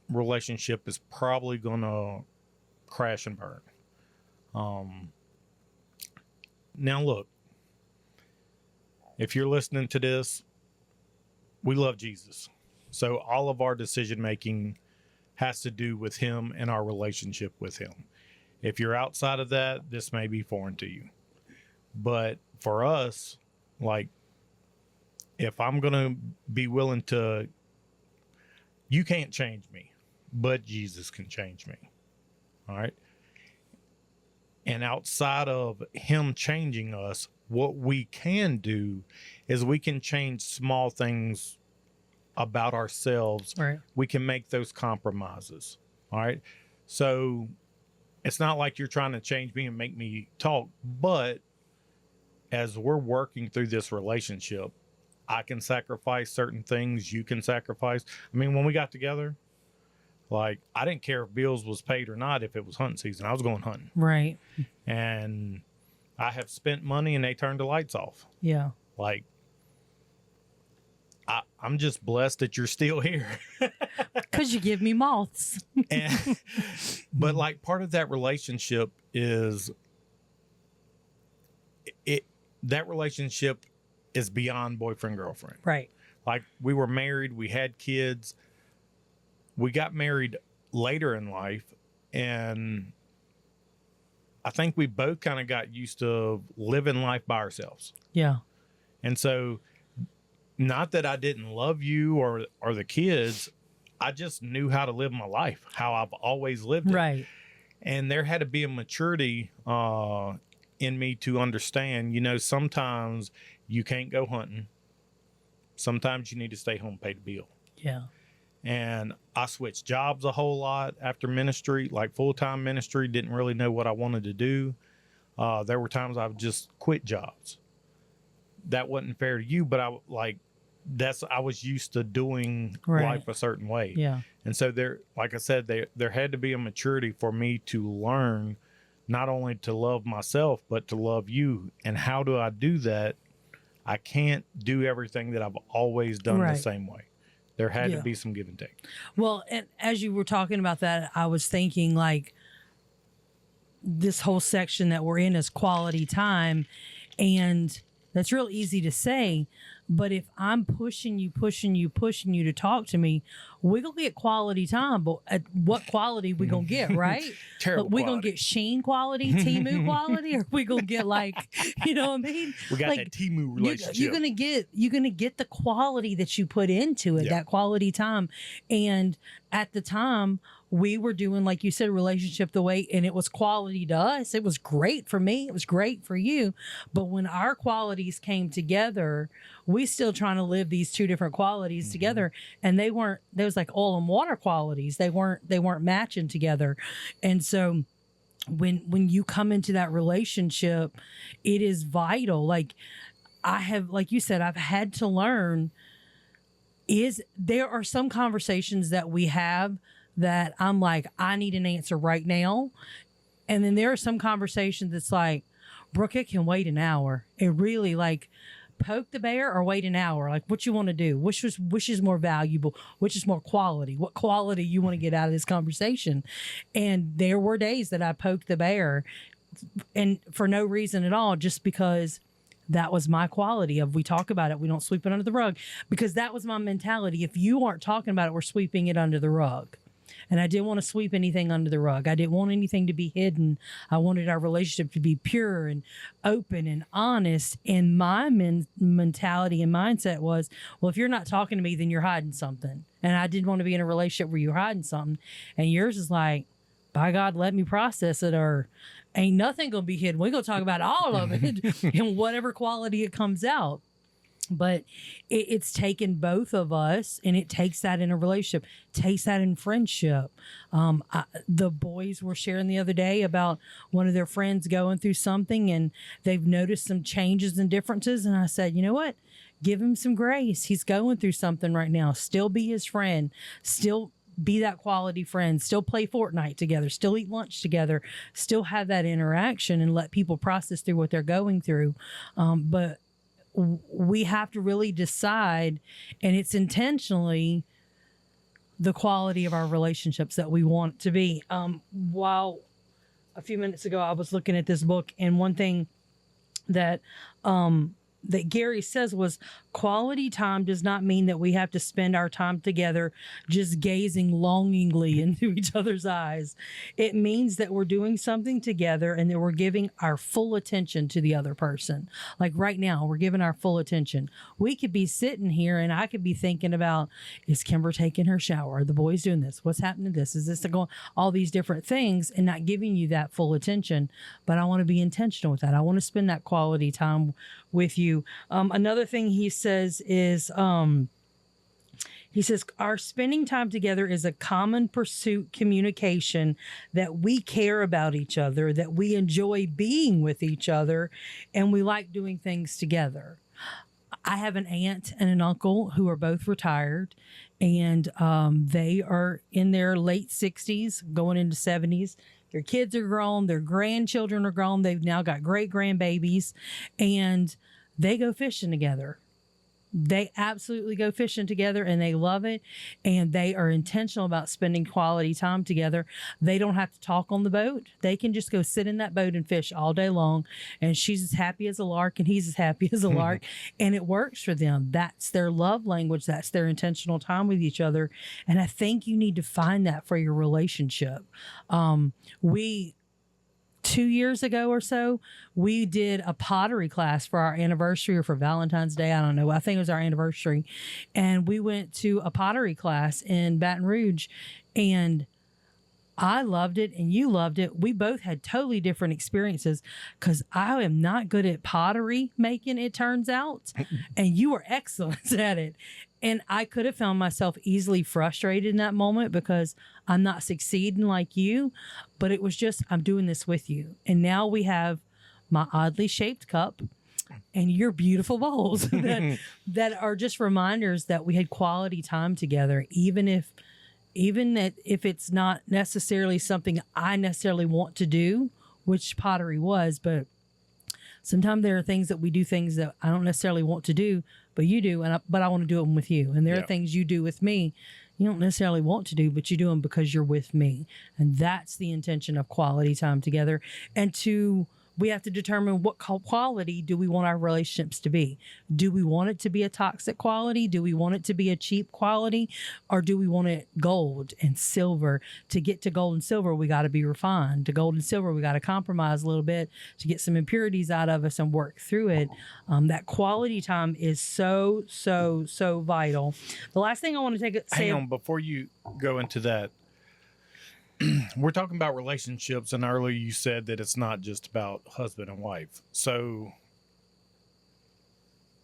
[SPEAKER 2] relationship is probably going to crash and burn. Now, look, if you're listening to this, we love Jesus. So all of our decision making has to do with him and our relationship with him. If you're outside of that, this may be foreign to you. But for us, like, if I'm going to be willing to, you can't change me, but Jesus can change me. All right. And outside of him changing us, what we can do is we can change small things about ourselves.
[SPEAKER 1] Right.
[SPEAKER 2] We can make those compromises. All right. So it's not like you're trying to change me and make me talk, but as we're working through this relationship, I can sacrifice certain things. You can sacrifice. I mean, when we got together, like, I didn't care if bills was paid or not. If it was hunting season, I was going hunting.
[SPEAKER 1] Right.
[SPEAKER 2] And I have spent money and they turned the lights off.
[SPEAKER 1] Yeah.
[SPEAKER 2] Like, I'm just blessed that you're still here.
[SPEAKER 1] Because you give me moths.
[SPEAKER 2] But like, part of that relationship is that relationship is beyond boyfriend, girlfriend.
[SPEAKER 1] Right.
[SPEAKER 2] Like, we were married, we had kids, we got married later in life. And I think we both kind of got used to living life by ourselves.
[SPEAKER 1] Yeah.
[SPEAKER 2] And so, not that I didn't love you or the kids, I just knew how to live my life, how I've always lived it.
[SPEAKER 1] Right.
[SPEAKER 2] And there had to be a maturity in me to understand, you know, sometimes you can't go hunting. Sometimes you need to stay home, pay the bill.
[SPEAKER 1] Yeah.
[SPEAKER 2] And I switched jobs a whole lot after ministry, like full-time ministry, didn't really know what I wanted to do. There were times I would just quit jobs. That wasn't fair to you, but I was used to doing life a certain way.
[SPEAKER 1] Yeah.
[SPEAKER 2] And so there, like I said, there had to be a maturity for me to learn not only to love myself, but to love you. And how do I do that? I can't do everything that I've always done the same way. There had to be some give and take.
[SPEAKER 1] Well, and as you were talking about that, I was thinking, like, this whole section that we're in is quality time. And that's real easy to say, but if I'm pushing you to talk to me, we're going to get quality time. But at what quality we going to get, right?
[SPEAKER 2] Terrible
[SPEAKER 1] We're going to get Sheen quality, Temu quality, or we going to get, like, you know what I mean?
[SPEAKER 2] We got
[SPEAKER 1] like,
[SPEAKER 2] that Temu relationship.
[SPEAKER 1] You're going to get the quality that you put into it, that quality time. And at the time, we were doing, like you said, relationship the way, and it was quality to us. It was great for me. It was great for you. But when our qualities came together, we still trying to live these two different qualities together. And there was like oil and water qualities. They weren't matching together. And so when you come into that relationship, it is vital. Like, I have, like you said, I've had to learn there are some conversations that we have that I'm like, I need an answer right now. And then there are some conversations that's like, Brooke, it can wait an hour. It really, like, poke the bear or wait an hour. Like, what you want to do? Which is more valuable? Which is more quality? What quality you want to get out of this conversation? And there were days that I poked the bear, and for no reason at all, just because that was my quality of, we talk about it, we don't sweep it under the rug, because that was my mentality. If you aren't talking about it, we're sweeping it under the rug. And I didn't want to sweep anything under the rug. I didn't want anything to be hidden. I wanted our relationship to be pure and open and honest. And my mentality and mindset was, well, if you're not talking to me, then you're hiding something. And I didn't want to be in a relationship where you're hiding something. And yours is like, by God, let me process it, or ain't nothing going to be hidden. We're going to talk about all of it in whatever quality it comes out. But it's taken both of us, and it takes that in a relationship, takes that in friendship. The boys were sharing the other day about one of their friends going through something, and they've noticed some changes and differences. And I said, you know what? Give him some grace. He's going through something right now. Still be his friend. Still be that quality friend. Still play Fortnite together. Still eat lunch together. Still have that interaction and let people process through what they're going through. But we have to really decide, and it's intentionally the quality of our relationships that we want it to be. While a few minutes ago I was looking at this book, and one thing that that Gary says was, quality time does not mean that we have to spend our time together just gazing longingly into each other's eyes. It means that we're doing something together and that we're giving our full attention to the other person. Like right now, we're giving our full attention. We could be sitting here and I could be thinking about, is Kimber taking her shower? Are the boys doing this? What's happening to this? Is this going? All these different things, and not giving you that full attention. But I want to be intentional with that. I want to spend that quality time with you. Another thing he says is, he says, our spending time together is a common pursuit communication, that we care about each other, that we enjoy being with each other, and we like doing things together. I have an aunt and an uncle who are both retired, and they are in their late 60s, going into 70s. Their kids are grown. Their grandchildren are grown. They've now got great grandbabies, and they go fishing together. They absolutely go fishing together, and they love it. And they are intentional about spending quality time together. They don't have to talk on the boat. They can just go sit in that boat and fish all day long. And she's as happy as a lark, and he's as happy as a lark. And it works for them. That's their love language. That's their intentional time with each other. And I think you need to find that for your relationship. 2 years ago or so, we did a pottery class for our anniversary or for Valentine's Day. I don't know. I think it was our anniversary. And we went to a pottery class in Baton Rouge, and I loved it and you loved it. We both had totally different experiences, because I am not good at pottery making, it turns out, and you were excellent at it. And I could have found myself easily frustrated in that moment because I'm not succeeding like you, but it was just, I'm doing this with you. And now we have my oddly shaped cup and your beautiful bowls that are just reminders that we had quality time together, even if it's not necessarily something I necessarily want to do, which pottery was. But sometimes there are things that we do, things that I don't necessarily want to do, but you do, but I want to do them with you. And there are things you do with me you don't necessarily want to do, but you do them because you're with me. And that's the intention of quality time together. And we have to determine what quality do we want our relationships to be. Do we want it to be a toxic quality? Do we want it to be a cheap quality? Or do we want it gold and silver? To get to gold and silver, we got to be refined. To gold and silver, we got to compromise a little bit to get some impurities out of us and work through it. That quality time is so, so, so vital. The last thing I want to
[SPEAKER 2] Hang on, before you go into that, we're talking about relationships, and earlier you said that it's not just about husband and wife. So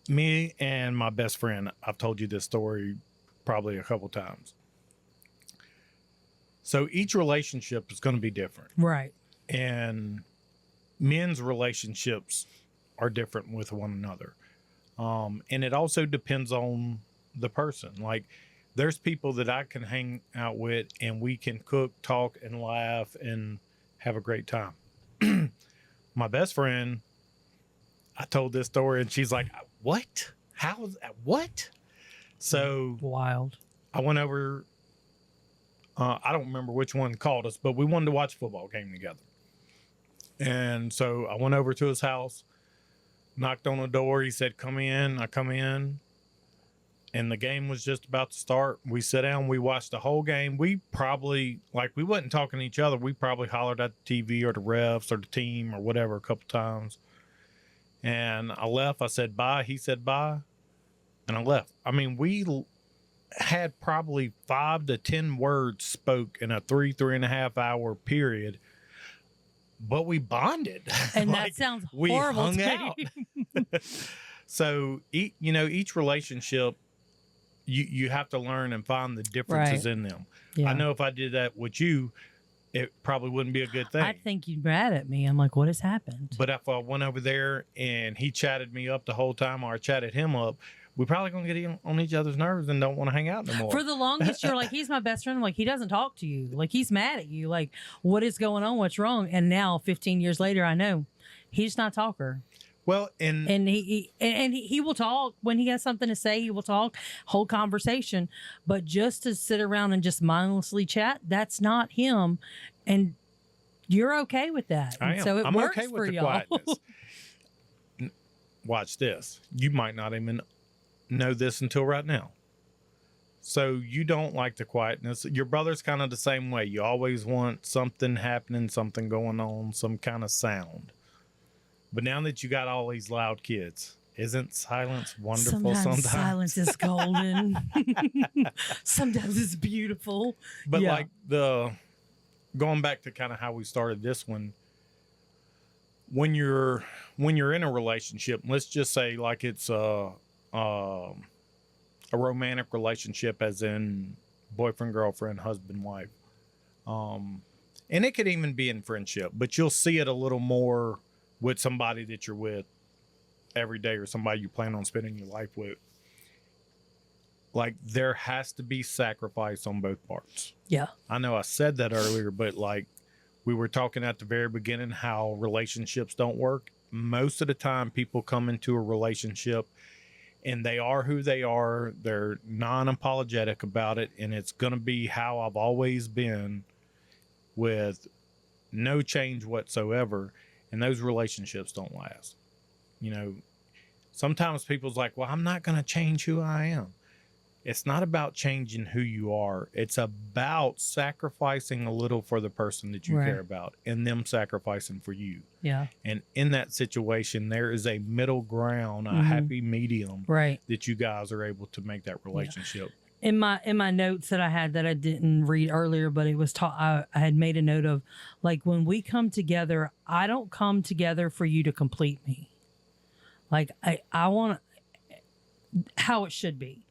[SPEAKER 2] me and my best friend, I've told you this story probably a couple times. So each relationship is going to be different.
[SPEAKER 1] Right.
[SPEAKER 2] And men's relationships are different with one another. And it also depends on the person. Like, there's people that I can hang out with and we can cook, talk, and laugh and have a great time. My best friend, I told this story and she's like, what? How is that? What? So
[SPEAKER 1] wild.
[SPEAKER 2] I went over, I don't remember which one called us, but we wanted to watch a football game together. And so I went over to his house, knocked on the door. He said, come in. I come in. And the game was just about to start. We sat down, we watched the whole game. We probably, like, we wasn't talking to each other. We probably hollered at the TV or the refs or the team or whatever a couple times. And I left. I said bye. He said bye. And I left. I mean, we had probably 5 to 10 words spoke in a 3.5 hour period. But we bonded.
[SPEAKER 1] And
[SPEAKER 2] like,
[SPEAKER 1] that sounds
[SPEAKER 2] we
[SPEAKER 1] horrible
[SPEAKER 2] hung
[SPEAKER 1] to
[SPEAKER 2] out.
[SPEAKER 1] me.
[SPEAKER 2] So, each relationship, you have to learn and find the differences in them.
[SPEAKER 1] Yeah.
[SPEAKER 2] I know if I did that with you, it probably wouldn't be a good thing.
[SPEAKER 1] I think you'd mad at me. I'm like, what has happened?
[SPEAKER 2] But if I went over there and he chatted me up the whole time or I chatted him up, we're probably going to get on each other's nerves and don't want to hang out no more.
[SPEAKER 1] For the longest, you're like, he's my best friend. I'm like, he doesn't talk to you. Like, he's mad at you. Like, what is going on? What's wrong? And now, 15 years later, I know he's not a talker.
[SPEAKER 2] Well, and
[SPEAKER 1] he will talk when he has something to say. He will talk, whole conversation. But just to sit around and just mindlessly chat, that's not him. And you're okay with that.
[SPEAKER 2] I am.
[SPEAKER 1] And so it
[SPEAKER 2] I'm
[SPEAKER 1] works
[SPEAKER 2] okay
[SPEAKER 1] for
[SPEAKER 2] with the
[SPEAKER 1] y'all.
[SPEAKER 2] quietness. Watch this. You might not even know this until right now. So you don't like the quietness. Your brother's kind of the same way. You always want something happening, something going on, some kind of sound. But now that you got all these loud kids, isn't silence wonderful sometimes?
[SPEAKER 1] Silence is golden. Sometimes it's beautiful.
[SPEAKER 2] But like going back to kind of how we started this one, when you're in a relationship, let's just say like it's a romantic relationship, as in boyfriend, girlfriend, husband, wife. And it could even be in friendship, but you'll see it a little more with somebody that you're with every day or somebody you plan on spending your life with. Like, there has to be sacrifice on both parts.
[SPEAKER 1] Yeah.
[SPEAKER 2] I know I said that earlier, but like we were talking at the very beginning how relationships don't work. Most of the time people come into a relationship and they are who they are. They're non-apologetic about it. And it's going to be how I've always been, with no change whatsoever. And those relationships don't last. Sometimes people's like, well, I'm not going to change who I am. It's not about changing who you are. It's about sacrificing a little for the person that you care about and them sacrificing for you.
[SPEAKER 1] Yeah.
[SPEAKER 2] And in that situation, there is a middle ground, a happy medium that you guys are able to make that relationship.
[SPEAKER 1] Yeah. In my notes that I had that I didn't read earlier, but it was I had made a note of, like, when we come together, I don't come together for you to complete me. Like, I want how it should be.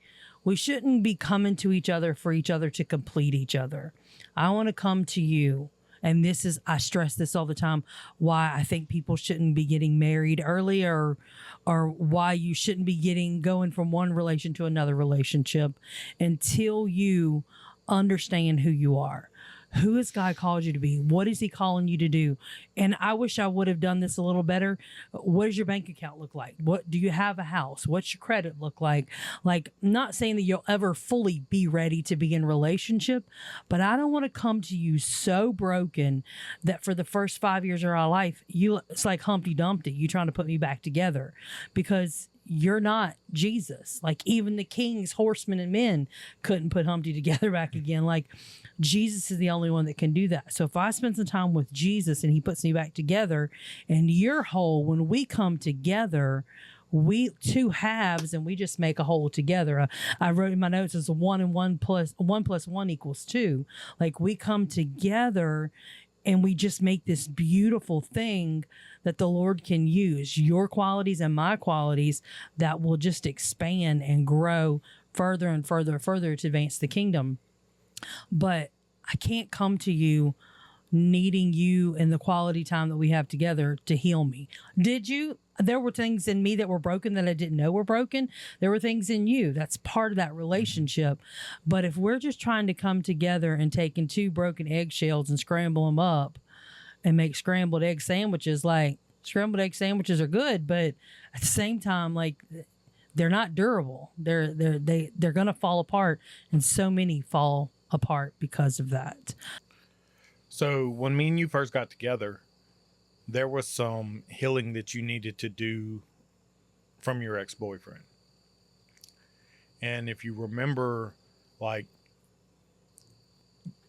[SPEAKER 1] We shouldn't be coming to each other for each other to complete each other. I want to come to you. And I stress this all the time, why I think people shouldn't be getting married early, or why you shouldn't be going from one relation to another relationship until you understand who you are. Who has God called you to be? What is he calling you to do? And I wish I would have done this a little better. What does your bank account look like? What do you have a house? What's your credit look like? Like, not saying that you'll ever fully be ready to be in relationship, but I don't want to come to you so broken that for the first 5 years of our life, it's like Humpty Dumpty. You trying to put me back together, because you're not Jesus. Like, even the kings, horsemen, and men couldn't put Humpty together back again. Like, Jesus is the only one that can do that. So if I spend some time with Jesus and he puts me back together and you're whole, when we come together, we two halves and we just make a whole together. I wrote in my notes as 1 and 1 plus 1 equals 2. Like, we come together and we just make this beautiful thing that the Lord can use, your qualities and my qualities, that will just expand and grow further and further and further to advance the kingdom. But I can't come to you needing you and the quality time that we have together to heal me. Did you? There were things in me that were broken that I didn't know were broken. There were things in you. That's part of that relationship. But if we're just trying to come together and taking two broken eggshells and scramble them up and make scrambled egg sandwiches, like scrambled egg sandwiches are good, but at the same time, like they're not durable. They're going to fall apart, and so many fall apart because of that.
[SPEAKER 2] So when me and you first got together, there was some healing that you needed to do from your ex-boyfriend. And if you remember, like,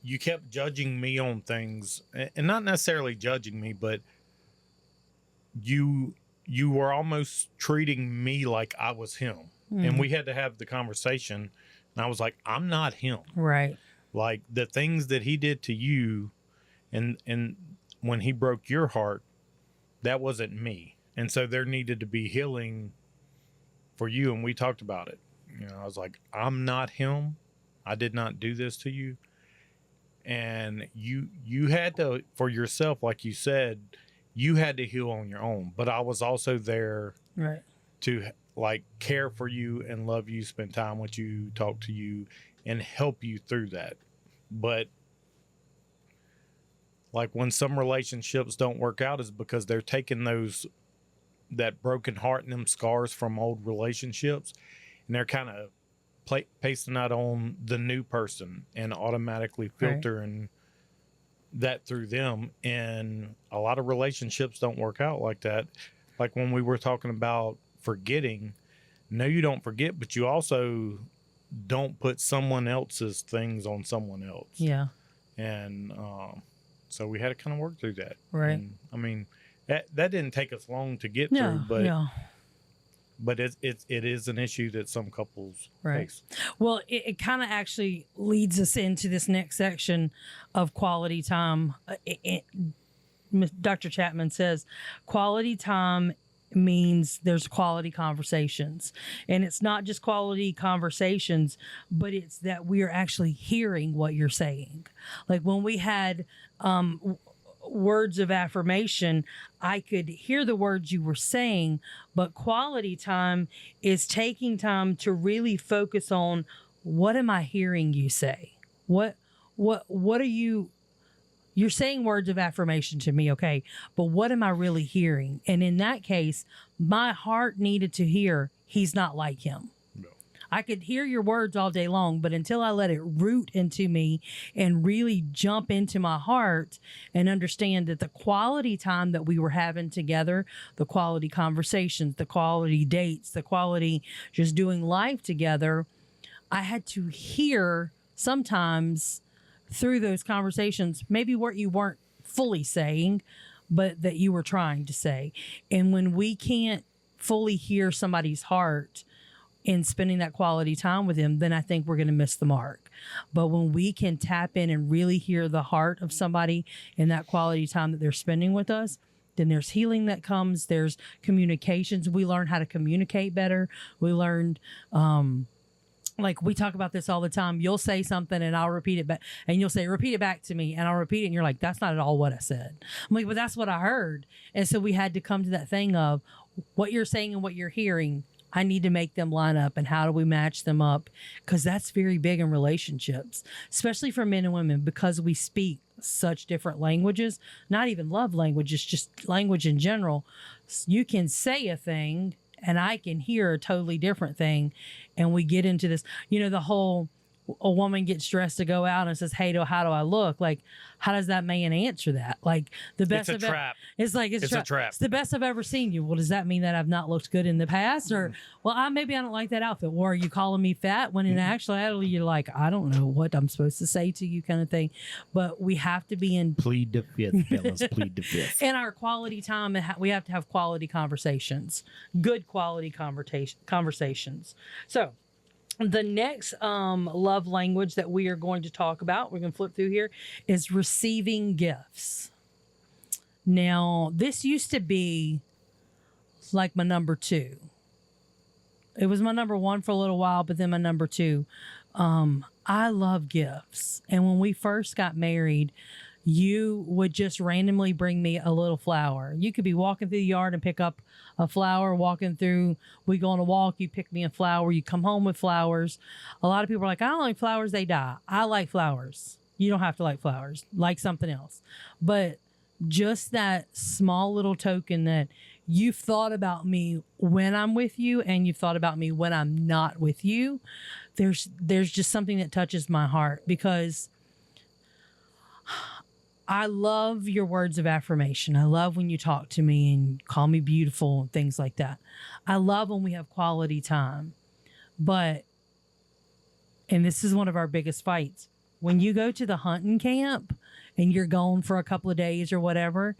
[SPEAKER 2] you kept judging me on things, and not necessarily judging me, but you were almost treating me like I was him. And we had to have the conversation, and I was like, I'm not him.
[SPEAKER 1] Right.
[SPEAKER 2] Like, the things that he did to you, and when he broke your heart, that wasn't me. And so there needed to be healing for you. And we talked about it. You know, I was like, I'm not him. I did not do this to you. And you had to, for yourself, like you said, you had to heal on your own. But I was also there to like care for you and love you, spend time with you, talk to you, and help you through that. But like when some relationships don't work out is because they're taking that broken heart and them scars from old relationships, and they're kind of pasting that on the new person and automatically filtering that through them. And a lot of relationships don't work out like that. Like when we were talking about forgetting, no, you don't forget, but you also don't put someone else's things on someone else.
[SPEAKER 1] Yeah.
[SPEAKER 2] And, so we had to kind of work through that.
[SPEAKER 1] Right.
[SPEAKER 2] And, I mean, that didn't take us long to get through, but it is an issue that some couples face.
[SPEAKER 1] Well, it kind of actually leads us into this next section of quality time. Dr. Chapman says quality time means there's quality conversations, and it's not just quality conversations, but it's that we are actually hearing what you're saying. Like when we had words of affirmation, I could hear the words you were saying, but quality time is taking time to really focus on, what am I hearing you say? What are you're saying words of affirmation to me, okay, but what am I really hearing? And in that case, my heart needed to hear, he's not like him. No. I could hear your words all day long, but until I let it root into me and really jump into my heart and understand that the quality time that we were having together, the quality conversations, the quality dates, the quality just doing life together, I had to hear sometimes through those conversations, maybe what you weren't fully saying, but that you were trying to say. And when we can't fully hear somebody's heart in spending that quality time with them, then I think we're going to miss the mark. But when we can tap in and really hear the heart of somebody in that quality time that they're spending with us, then there's healing that comes. There's communications. We learn how to communicate better. We learned, like we talk about this all the time. You'll say something and I'll repeat it back, and you'll say, repeat it back to me, and I'll repeat it. And you're like, that's not at all what I said. I'm like, but that's what I heard. And so we had to come to that thing of what you're saying and what you're hearing. I need to make them line up, and how do we match them up? Because that's very big in relationships, especially for men and women, because we speak such different languages, not even love languages, just language in general. You can say a thing and I can hear a totally different thing. And we get into this, the whole, a woman gets dressed to go out and says, hey, how do I look? Like, how does that man answer that? Like the best
[SPEAKER 2] it's a trap.
[SPEAKER 1] It's like, it's a trap. It's the best I've ever seen you. Well, does that mean that I've not looked good in the past? Or, well, maybe I don't like that outfit. Or are you calling me fat? When in actuality, you're like, I don't know what I'm supposed to say to you, kind of thing. But we have to be in.
[SPEAKER 2] Plead the fifth, fellas. Plead the fifth.
[SPEAKER 1] In our quality time, we have to have quality conversations, good quality conversations. So, the next love language that we are going to talk about, we're going to flip through here, is receiving gifts. Now, this used to be like my number 2. It was my number 1 for a little while, but then my number 2. I love gifts. And when we first got married, you would just randomly bring me a little flower. You could be walking through the yard and pick up a flower, walking through, we go on a walk, you pick me a flower, you come home with flowers. A lot of people are like, I don't like flowers, they die. I like flowers. You don't have to like flowers, like something else. But just that small little token that you've thought about me when I'm with you and you've thought about me when I'm not with you, there's just something that touches my heart, because I love your words of affirmation. I love when you talk to me and call me beautiful and things like that. I love when we have quality time. But, and this is one of our biggest fights, when you go to the hunting camp and you're gone for a couple of days or whatever,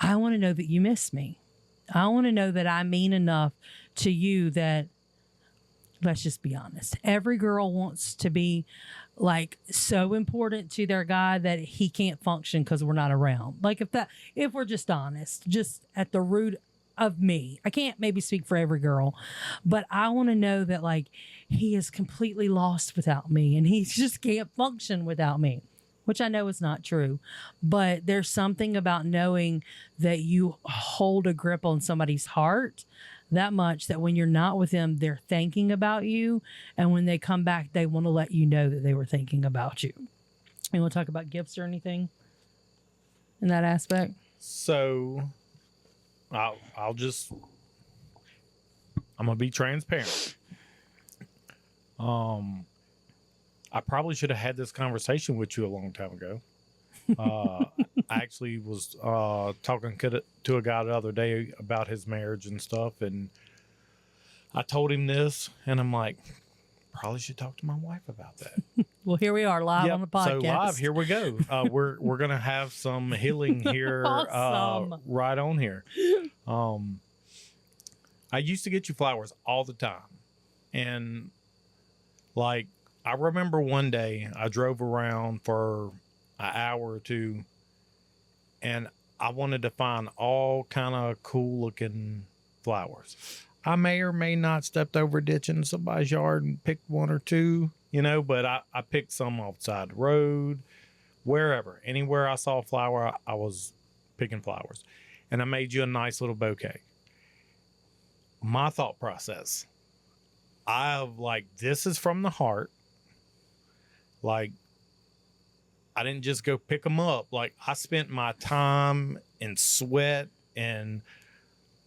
[SPEAKER 1] I want to know that you miss me. I want to know that I mean enough to you that, let's just be honest, every girl wants to be like so important to their guy that he can't function because we're not around. Like if we're just honest, just at the root of me, I can't maybe speak for every girl, but I want to know that like he is completely lost without me and he just can't function without me, which I know is not true. But there's something about knowing that you hold a grip on somebody's heart that much that when you're not with them, they're thinking about you. And when they come back, they want to let you know that they were thinking about you. You want to talk about gifts or anything in that aspect?
[SPEAKER 2] So I'm going to be transparent. I probably should have had this conversation with you a long time ago. I actually was talking to a guy the other day about his marriage and stuff, and I told him this, and I'm like, probably should talk to my wife about that.
[SPEAKER 1] Well, here we are live on the podcast.
[SPEAKER 2] So live, here we go. We're gonna have some healing here,
[SPEAKER 1] Awesome.
[SPEAKER 2] right on here. I used to get you flowers all the time, and like I remember one day I drove around for an hour or two, and I wanted to find all kind of cool looking flowers. I may or may not stepped over a ditch in somebody's yard and picked one or two, but I picked some outside the road, wherever, anywhere I saw a flower, I was picking flowers, and I made you a nice little bouquet. My thought process, this is from the heart. Like, I didn't just go pick them up. Like, I spent my time and sweat and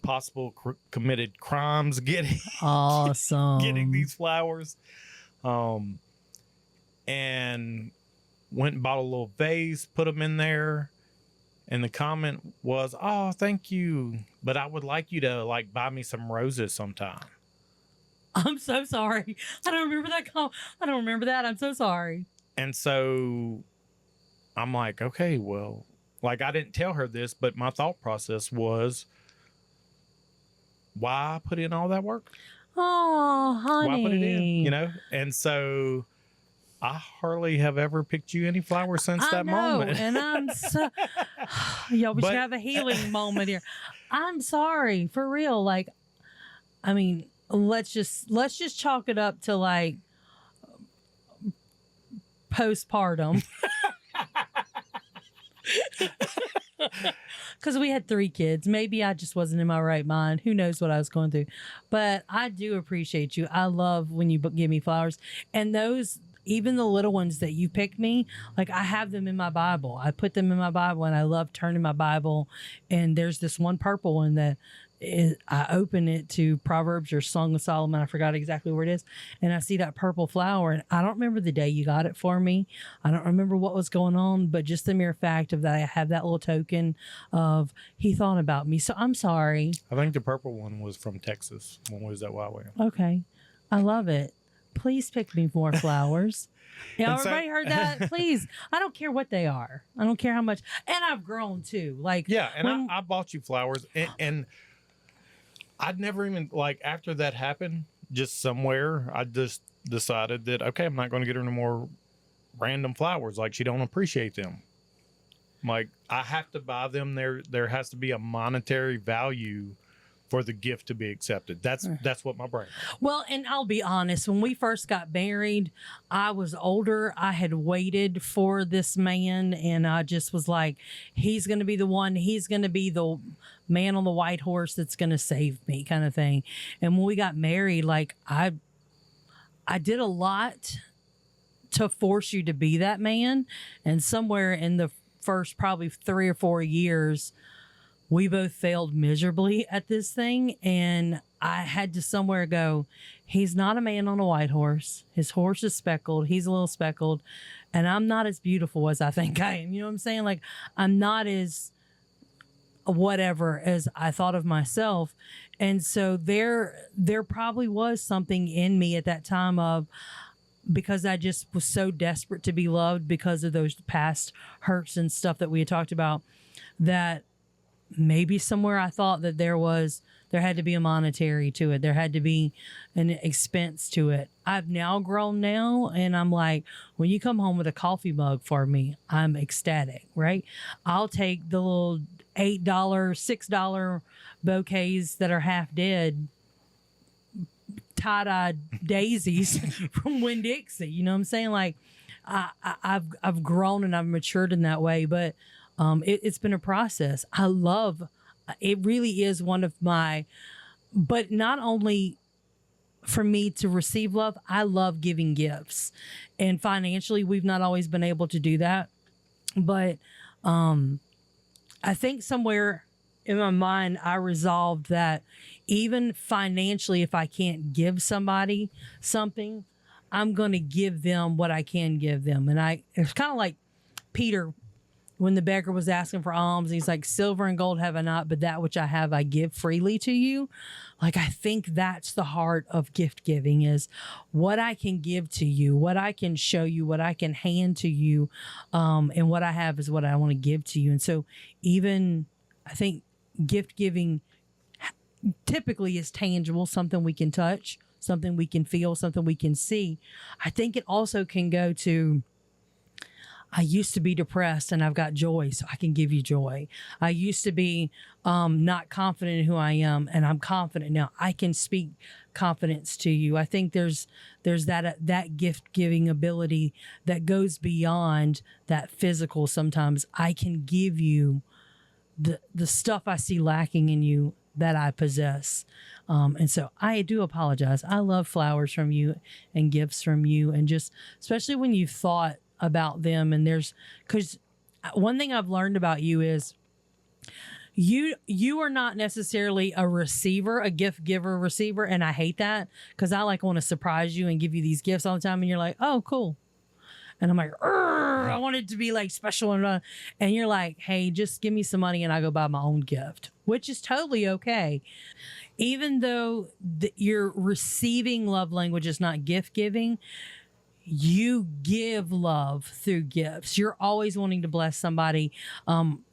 [SPEAKER 2] possible committed crimes getting
[SPEAKER 1] awesome
[SPEAKER 2] getting these flowers, and went and bought a little vase, put them in there, and the comment was, "Oh, thank you, but I would like you to like buy me some roses sometime."
[SPEAKER 1] I'm so sorry. I don't remember that. I don't remember that. I'm so sorry.
[SPEAKER 2] And so I'm like, okay, well, like I didn't tell her this, but my thought process was, why put in all that work?
[SPEAKER 1] Oh, honey.
[SPEAKER 2] Why put it in, And so I hardly have ever picked you any flowers since that moment.
[SPEAKER 1] And I'm so, yeah, we should have a healing moment here. I'm sorry, for real. Like, I mean, let's just chalk it up to like postpartum. Because we had 3 kids. Maybe I just wasn't in my right mind. Who knows what I was going through. But I do appreciate you. I love when you give me flowers. And those, even the little ones that you pick me, like I have them in my Bible. I put them in my Bible, and I love turning my Bible. And there's this one purple one that I open it to Proverbs or Song of Solomon. I forgot exactly where it is. And I see that purple flower, and I don't remember the day you got it for me. I don't remember what was going on, but just the mere fact of that, I have that little token of he thought about me. So I'm sorry.
[SPEAKER 2] I think the purple one was from Texas. When was that Huawei?
[SPEAKER 1] Okay. I love it. Please pick me more flowers. Yeah, everybody heard that? Please. I don't care what they are. I don't care how much. And I've grown too. Like,
[SPEAKER 2] yeah, and I bought you flowers, and I'd never even, like, after that happened, just somewhere, I just decided that, okay, I'm not going to get her no more random flowers. Like, she don't appreciate them. Like, I have to buy them. There has to be a monetary value for the gift to be accepted. That's what my brain.
[SPEAKER 1] Well, and I'll be honest, when we first got married, I was older. I had waited for this man, and I just was like, he's going to be the one. He's going to be the man on the white horse that's going to save me, kind of thing. And when we got married, like I did a lot to force you to be that man. And somewhere in the first probably 3 or 4 years, we both failed miserably at this thing. And I had to somewhere go, he's not a man on a white horse. His horse is speckled. He's a little speckled. And I'm not as beautiful as I think I am. You know what I'm saying? Like, I'm not as whatever as I thought of myself. And so there probably was something in me at that time of, because I just was so desperate to be loved because of those past hurts and stuff that we had talked about, that maybe somewhere I thought that there had to be a monetary to it. There had to be an expense to it. I've now grown now, and I'm like, when you come home with a coffee mug for me, I'm ecstatic, right? I'll take the little $8, $6 bouquets that are half dead, tie-dyed daisies from Winn-Dixie. You know what I'm saying? Like, I've grown and I've matured in that way, but it's been a process. It really is one of my, but not only for me to receive love, I love giving gifts. And financially, we've not always been able to do that. But I think somewhere in my mind, I resolved that even financially, if I can't give somebody something, I'm going to give them what I can give them. And it's kind of like Peter, when the beggar was asking for alms, he's like, silver and gold have I not, but that which I have, I give freely to you. Like, I think that's the heart of gift giving, is what I can give to you, what I can show you, what I can hand to you. And what I have is what I want to give to you. And so even, I think gift giving typically is tangible, something we can touch, something we can feel, something we can see. I think it also can go to, I used to be depressed and I've got joy, so I can give you joy. I used to be not confident in who I am, and I'm confident now. I can speak confidence to you. I think there's that gift giving ability that goes beyond that physical. Sometimes I can give you the stuff I see lacking in you that I possess. And so I do apologize. I love flowers from you and gifts from you, and just especially when you thought about them. And because one thing I've learned about you is you are not necessarily a receiver, a gift giver receiver. And I hate that, because I want to surprise you and give you these gifts all the time. And you're like, oh, cool. And I'm like, I want it to be like special. And you're like, hey, just give me some money and I go buy my own gift, which is totally okay. Even though your receiving love language is not gift giving, you give love through gifts. You're always wanting to bless somebody.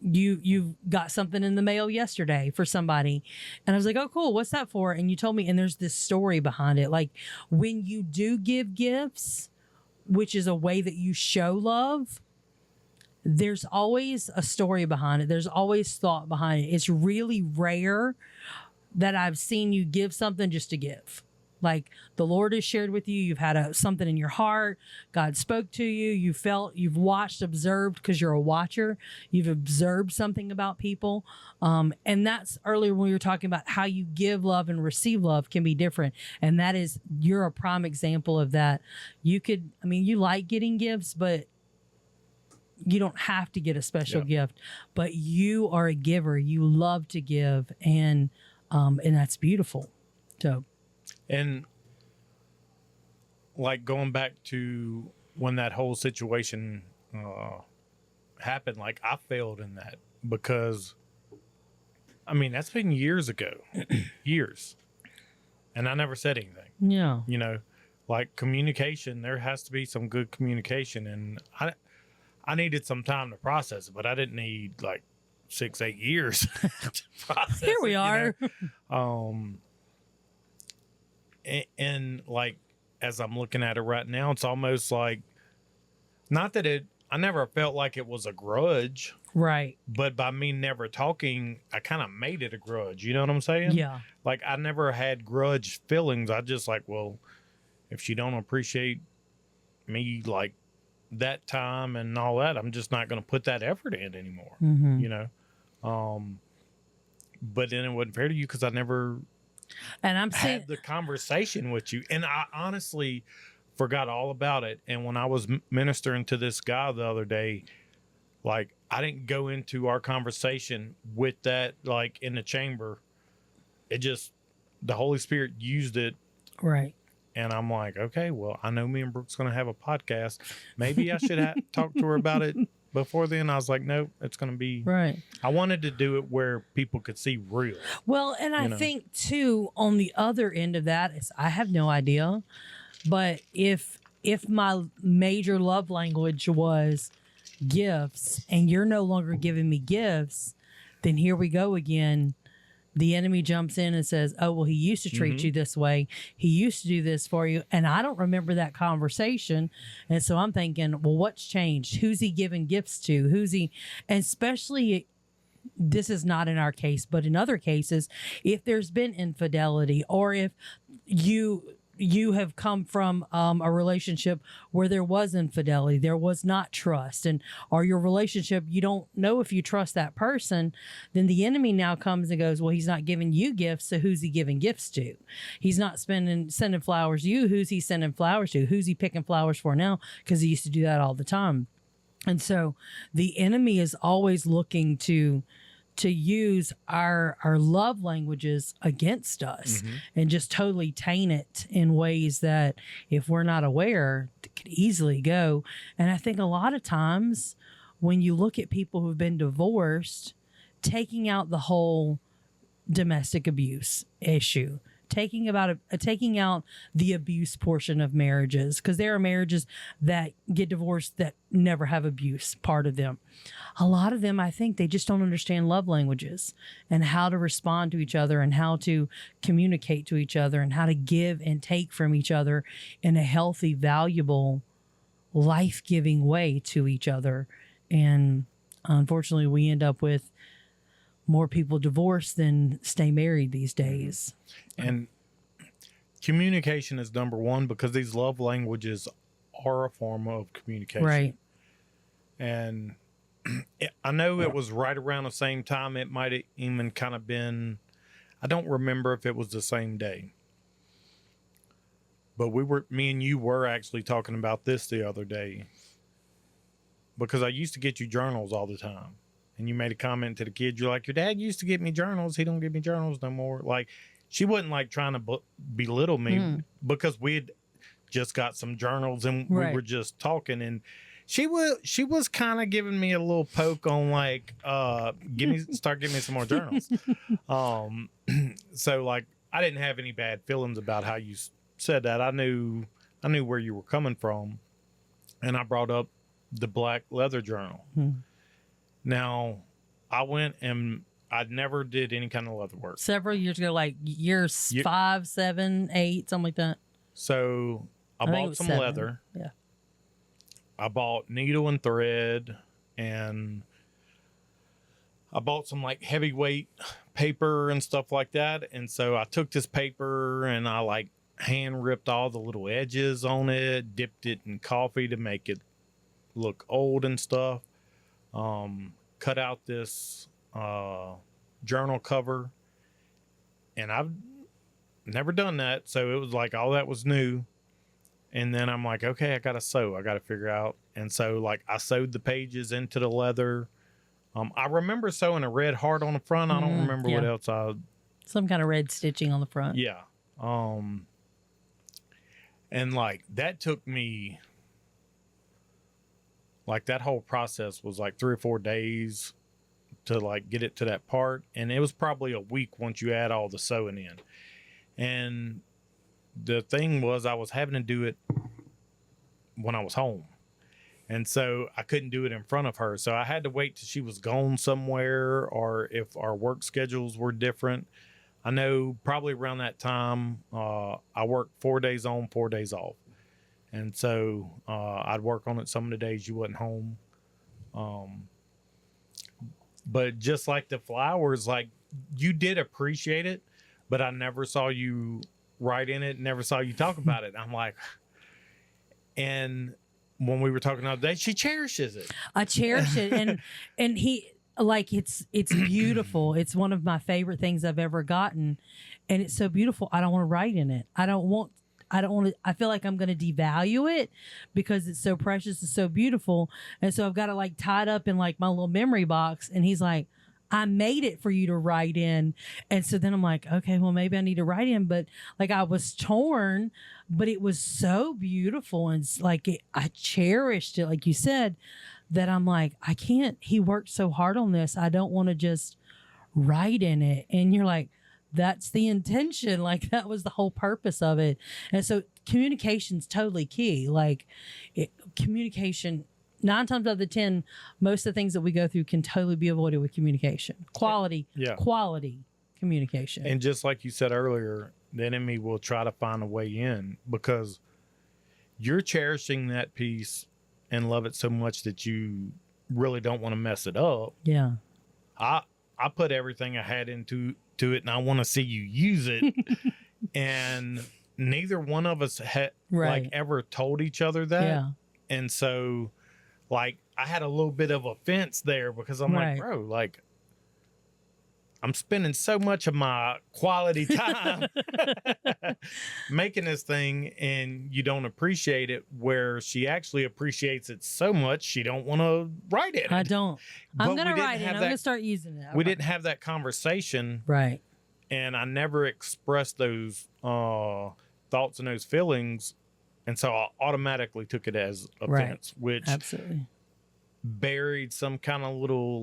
[SPEAKER 1] You've got something in the mail yesterday for somebody. And I was like, oh, cool. What's that for? And you told me, and there's this story behind it. Like, when you do give gifts, which is a way that you show love, there's always a story behind it. There's always thought behind it. It's really rare that I've seen you give something just to give. Like, the Lord has shared with you, you've had something in your heart, God spoke to you, you've watched, observed, because you're a watcher, you've observed something about people. And that's earlier when we were talking about how you give love and receive love can be different. And you're a prime example of that. You like getting gifts, but you don't have to get a special gift, but you are a giver. You love to give, and that's beautiful. So.
[SPEAKER 2] And like, going back to when that whole situation happened, like, I failed in that, because that's been years ago, years. And I never said anything.
[SPEAKER 1] Yeah.
[SPEAKER 2] Like, communication, there has to be some good communication. And I needed some time to process it, but I didn't need like 6-8 years to process it.
[SPEAKER 1] Here we are.
[SPEAKER 2] And like, as I'm looking at it right now, it's almost like, not that I never felt like it was a grudge.
[SPEAKER 1] Right.
[SPEAKER 2] But by me never talking, I kind of made it a grudge. You know what I'm saying?
[SPEAKER 1] Yeah.
[SPEAKER 2] Like I never had grudge feelings. I just like, well, if she don't appreciate me like that time and all that, I'm just not going to put that effort in anymore.
[SPEAKER 1] Mm-hmm.
[SPEAKER 2] You know? But then it wasn't fair to you because I never had the conversation with you. And I honestly forgot all about it. And when I was ministering to this guy the other day, like I didn't go into our conversation with that, like in the chamber. It just, the Holy Spirit used it.
[SPEAKER 1] Right.
[SPEAKER 2] And I'm like, okay, well, I know me and Brooke's going to have a podcast. Maybe I should talk to her about it before then. I was like, nope, it's going to be
[SPEAKER 1] right.
[SPEAKER 2] I wanted to do it where people could see real.
[SPEAKER 1] Well, and I think too, on the other end of that is, I have no idea, but if my major love language was gifts and you're no longer giving me gifts, then here we go again. The enemy jumps in and says, oh, well, he used to treat you this way. He used to do this for you. And I don't remember that conversation. And so I'm thinking, well, what's changed? Who's he giving gifts to? Who's he? And especially, this is not in our case, but in other cases, if there's been infidelity, or if you have come from a relationship where there was infidelity, there was not trust, and or your relationship, you don't know if you trust that person, then the enemy now comes and goes, well, he's not giving you gifts, so who's he giving gifts to? He's not sending flowers to you. Who's he sending flowers to? Who's he picking flowers for now? Because he used to do that all the time. And so the enemy is always looking to use our love languages against us and just totally taint it in ways that, if we're not aware, it could easily go. And I think a lot of times when you look at people who've been divorced, taking out the whole domestic abuse issue, taking out the abuse portion of marriages, because there are marriages that get divorced that never have abuse part of them. A lot of them, I think, they just don't understand love languages and how to respond to each other and how to communicate to each other and how to give and take from each other in a healthy, valuable, life-giving way to each other. And unfortunately, we end up with more people divorced than stay married these days.
[SPEAKER 2] And communication is number one, because these love languages are a form of communication.
[SPEAKER 1] Right.
[SPEAKER 2] And I know it was right around the same time. It might have even kind of been, I don't remember if it was the same day. But me and you were actually talking about this the other day. Because I used to get you journals all the time. And you made a comment to the kid. You're like, your dad used to get me journals. He don't give me journals no more. Like, she wasn't like trying to belittle me because we had just got some journals and we were just talking. And she was kind of giving me a little poke on like, start giving me some more journals. So like, I didn't have any bad feelings about how you said that. I knew where you were coming from. And I brought up the black leather journal. Now, I went and I never did any kind of leather work.
[SPEAKER 1] Several years ago, like years 5, 7, 8, something like that.
[SPEAKER 2] So I bought some
[SPEAKER 1] 7.
[SPEAKER 2] leather.
[SPEAKER 1] Yeah.
[SPEAKER 2] I bought needle and thread, and I bought some like heavyweight paper and stuff like that. And so I took this paper and I like hand ripped all the little edges on it, dipped it in coffee to make it look old and stuff. Cut out this journal cover, and I've never done that, so it was like all that was new. And then I'm like, okay, I gotta sew. I gotta figure out. And so like I sewed the pages into the leather. I remember sewing a red heart on the front. I don't remember what else.
[SPEAKER 1] Some kind of red stitching on the front.
[SPEAKER 2] Yeah. And like that took me. Like that whole process was like 3 or 4 days to like get it to that part. And it was probably a week once you add all the sewing in. And the thing was, I was having to do it when I was home. And so I couldn't do it in front of her. So I had to wait till she was gone somewhere, or if our work schedules were different. I know probably around that time, I worked 4 days on, 4 days off. And so I'd work on it some of the days you wasn't home. But just like the flowers, like you did appreciate it, but I never saw you write in it, never saw you talk about it. I'm like, and when we were talking the other day, she cherishes it.
[SPEAKER 1] I cherish it. And he, like, it's beautiful. It's one of my favorite things I've ever gotten. And it's so beautiful. I don't want to write in it. I don't want to, I feel like I'm going to devalue it because it's so precious. It's so beautiful. And so I've got it like tied up in like my little memory box. And he's like, I made it for you to write in. And so then I'm like, okay, well, maybe I need to write in. But like I was torn, but it was so beautiful. And it's like, I cherished it, like you said, that I'm like, I can't, he worked so hard on this. I don't want to just write in it. And you're like, that's the intention. Like that was the whole purpose of it. And so communication's totally key. Like communication, 9 times out of 10, most of the things that we go through can totally be avoided with communication. Quality communication.
[SPEAKER 2] And just like you said earlier, the enemy will try to find a way in because you're cherishing that piece and love it so much that you really don't want to mess it up.
[SPEAKER 1] Yeah.
[SPEAKER 2] I put everything I had into it and I want to see you use it. And neither one of us had like ever told each other that.
[SPEAKER 1] Yeah.
[SPEAKER 2] And so like I had a little bit of offense there because I'm like, bro, like I'm spending so much of my quality time making this thing and you don't appreciate it, where she actually appreciates it so much she don't want to write it.
[SPEAKER 1] I don't. I'm going to write it. I'm going
[SPEAKER 2] to
[SPEAKER 1] start using it.
[SPEAKER 2] We didn't have that conversation.
[SPEAKER 1] Right.
[SPEAKER 2] And I never expressed those thoughts and those feelings. And so I automatically took it as offense, which
[SPEAKER 1] absolutely
[SPEAKER 2] buried some kind of little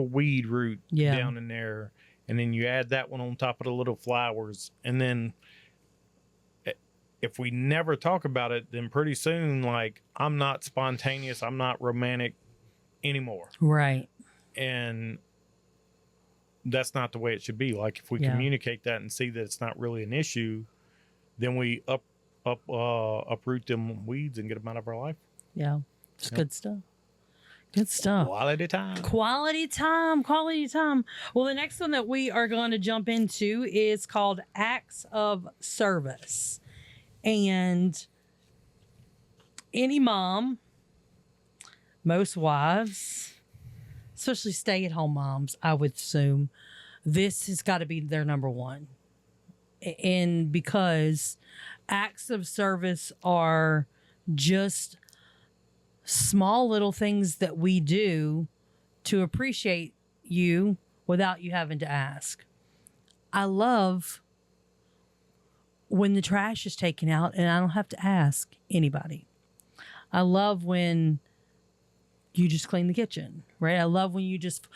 [SPEAKER 2] weed root down in there. And then you add that one on top of the little flowers. And then if we never talk about it, then pretty soon, like I'm not spontaneous, I'm not romantic anymore.
[SPEAKER 1] Right.
[SPEAKER 2] And that's not the way it should be. Like if we communicate that and see that it's not really an issue, then we uproot them weeds and get them out of our life.
[SPEAKER 1] Yeah. It's good stuff. Good stuff.
[SPEAKER 2] Quality time.
[SPEAKER 1] Quality time. Quality time. Well, the next one that we are going to jump into is called Acts of Service. And any mom, most wives, especially stay-at-home moms, I would assume, this has got to be their number one. And because acts of service are just small little things that we do to appreciate you without you having to ask. I love when the trash is taken out and I don't have to ask anybody. I love when you just clean the kitchen, right? I love when you just,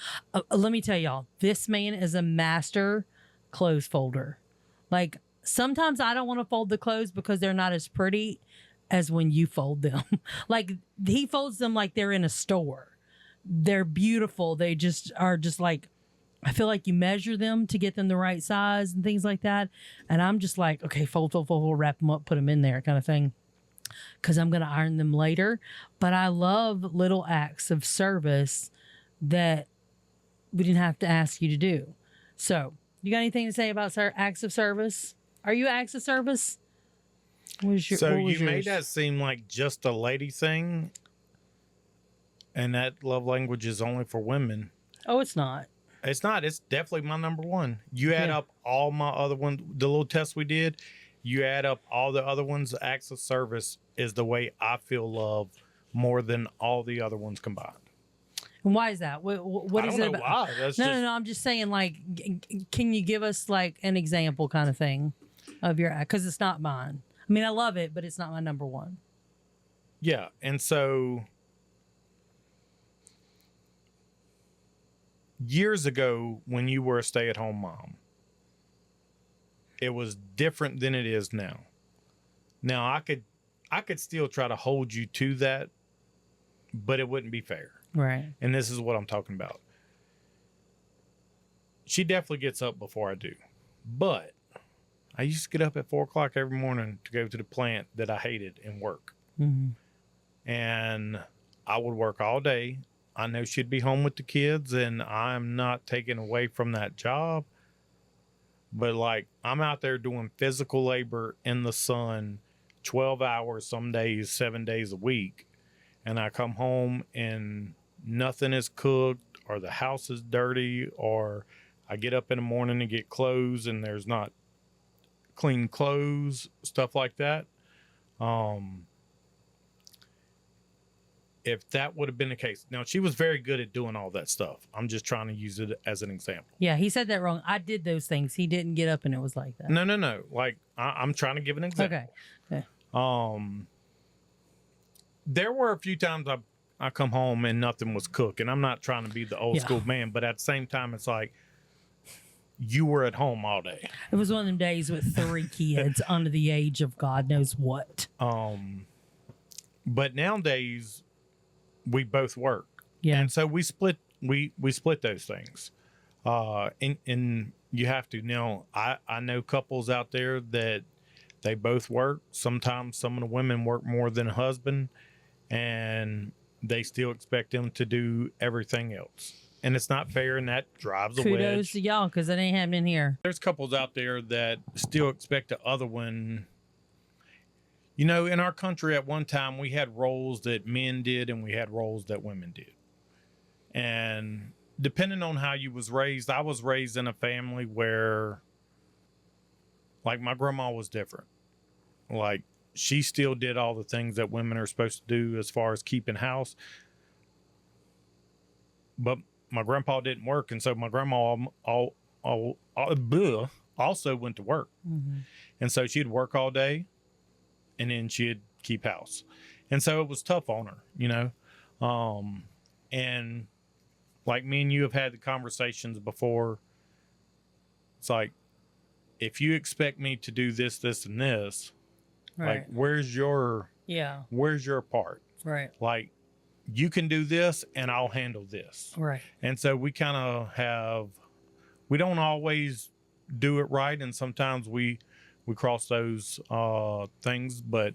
[SPEAKER 1] let me tell y'all, this man is a master clothes folder. Like sometimes I don't want to fold the clothes because they're not as pretty as when you fold them. Like he folds them like they're in a store. They're beautiful. They just are just like, I feel like you measure them to get them the right size and things like that. And I'm just like, okay, fold, wrap them up, put them in there kind of thing. Because I'm going to iron them later. But I love little acts of service that we didn't have to ask you to do. So you got anything to say about acts of service? Are you acts of service?
[SPEAKER 2] So you made that seem like just a lady thing, and that love language is only for women.
[SPEAKER 1] Oh, it's not.
[SPEAKER 2] It's not. It's definitely my number one. You add up all my other ones, the little test we did, you add up all the other ones, acts of service is the way I feel love more than all the other ones combined.
[SPEAKER 1] And why is that? What is it about?
[SPEAKER 2] Why. That's
[SPEAKER 1] no. I'm just saying, like, can you give us like an example kind of thing of your act? Because it's not mine. I mean, I love it, but it's not my number one.
[SPEAKER 2] Yeah. And so years ago, when you were a stay-at-home mom, it was different than it is now. Now I could still try to hold you to that, but it wouldn't be fair.
[SPEAKER 1] Right.
[SPEAKER 2] And this is what I'm talking about. She definitely gets up before I do, but I used to get up at 4 o'clock every morning to go to the plant that I hated and work. And I would work all day. I know she'd be home with the kids, and I'm not taking away from that job. But like, I'm out there doing physical labor in the sun, 12 hours, some days, 7 days a week. And I come home and nothing is cooked, or the house is dirty, or I get up in the morning to get clothes and there's not clean clothes, stuff like that. If that would have been the case. Now, she was very good at doing all that stuff. I'm just trying to use it as an example.
[SPEAKER 1] Yeah, he said that wrong. I did those things. He didn't get up and it was like that.
[SPEAKER 2] No. Like, I'm trying to give an example.
[SPEAKER 1] Okay.
[SPEAKER 2] There were a few times I come home and nothing was cooked, and I'm not trying to be the old school man, but at the same time, it's like, you were at home all day.
[SPEAKER 1] It was one of them days with 3 kids under the age of God knows what.
[SPEAKER 2] But nowadays, we both work.
[SPEAKER 1] Yeah.
[SPEAKER 2] And so we split those things. And you have to. Now, I know couples out there that they both work. Sometimes some of the women work more than a husband, and they still expect them to do everything else. And it's not fair, and that drives a wedge.
[SPEAKER 1] Kudos to y'all, because it ain't happening here.
[SPEAKER 2] There's couples out there that still expect the other one. You know, in our country at one time, we had roles that men did and we had roles that women did. And depending on how you was raised, I was raised in a family where, like, my grandma was different. Like, she still did all the things that women are supposed to do as far as keeping house. But my grandpa didn't work, and so my grandma also went to work. And so she'd work all day, and then she'd keep house. And so it was tough on her, you know. And like me and you have had the conversations before. It's like, if you expect me to do this, this, and this, like, where's your part?
[SPEAKER 1] Right.
[SPEAKER 2] Like, you can do this and I'll handle this.
[SPEAKER 1] Right.
[SPEAKER 2] And so we kind of we don't always do it right. And sometimes we cross those things, but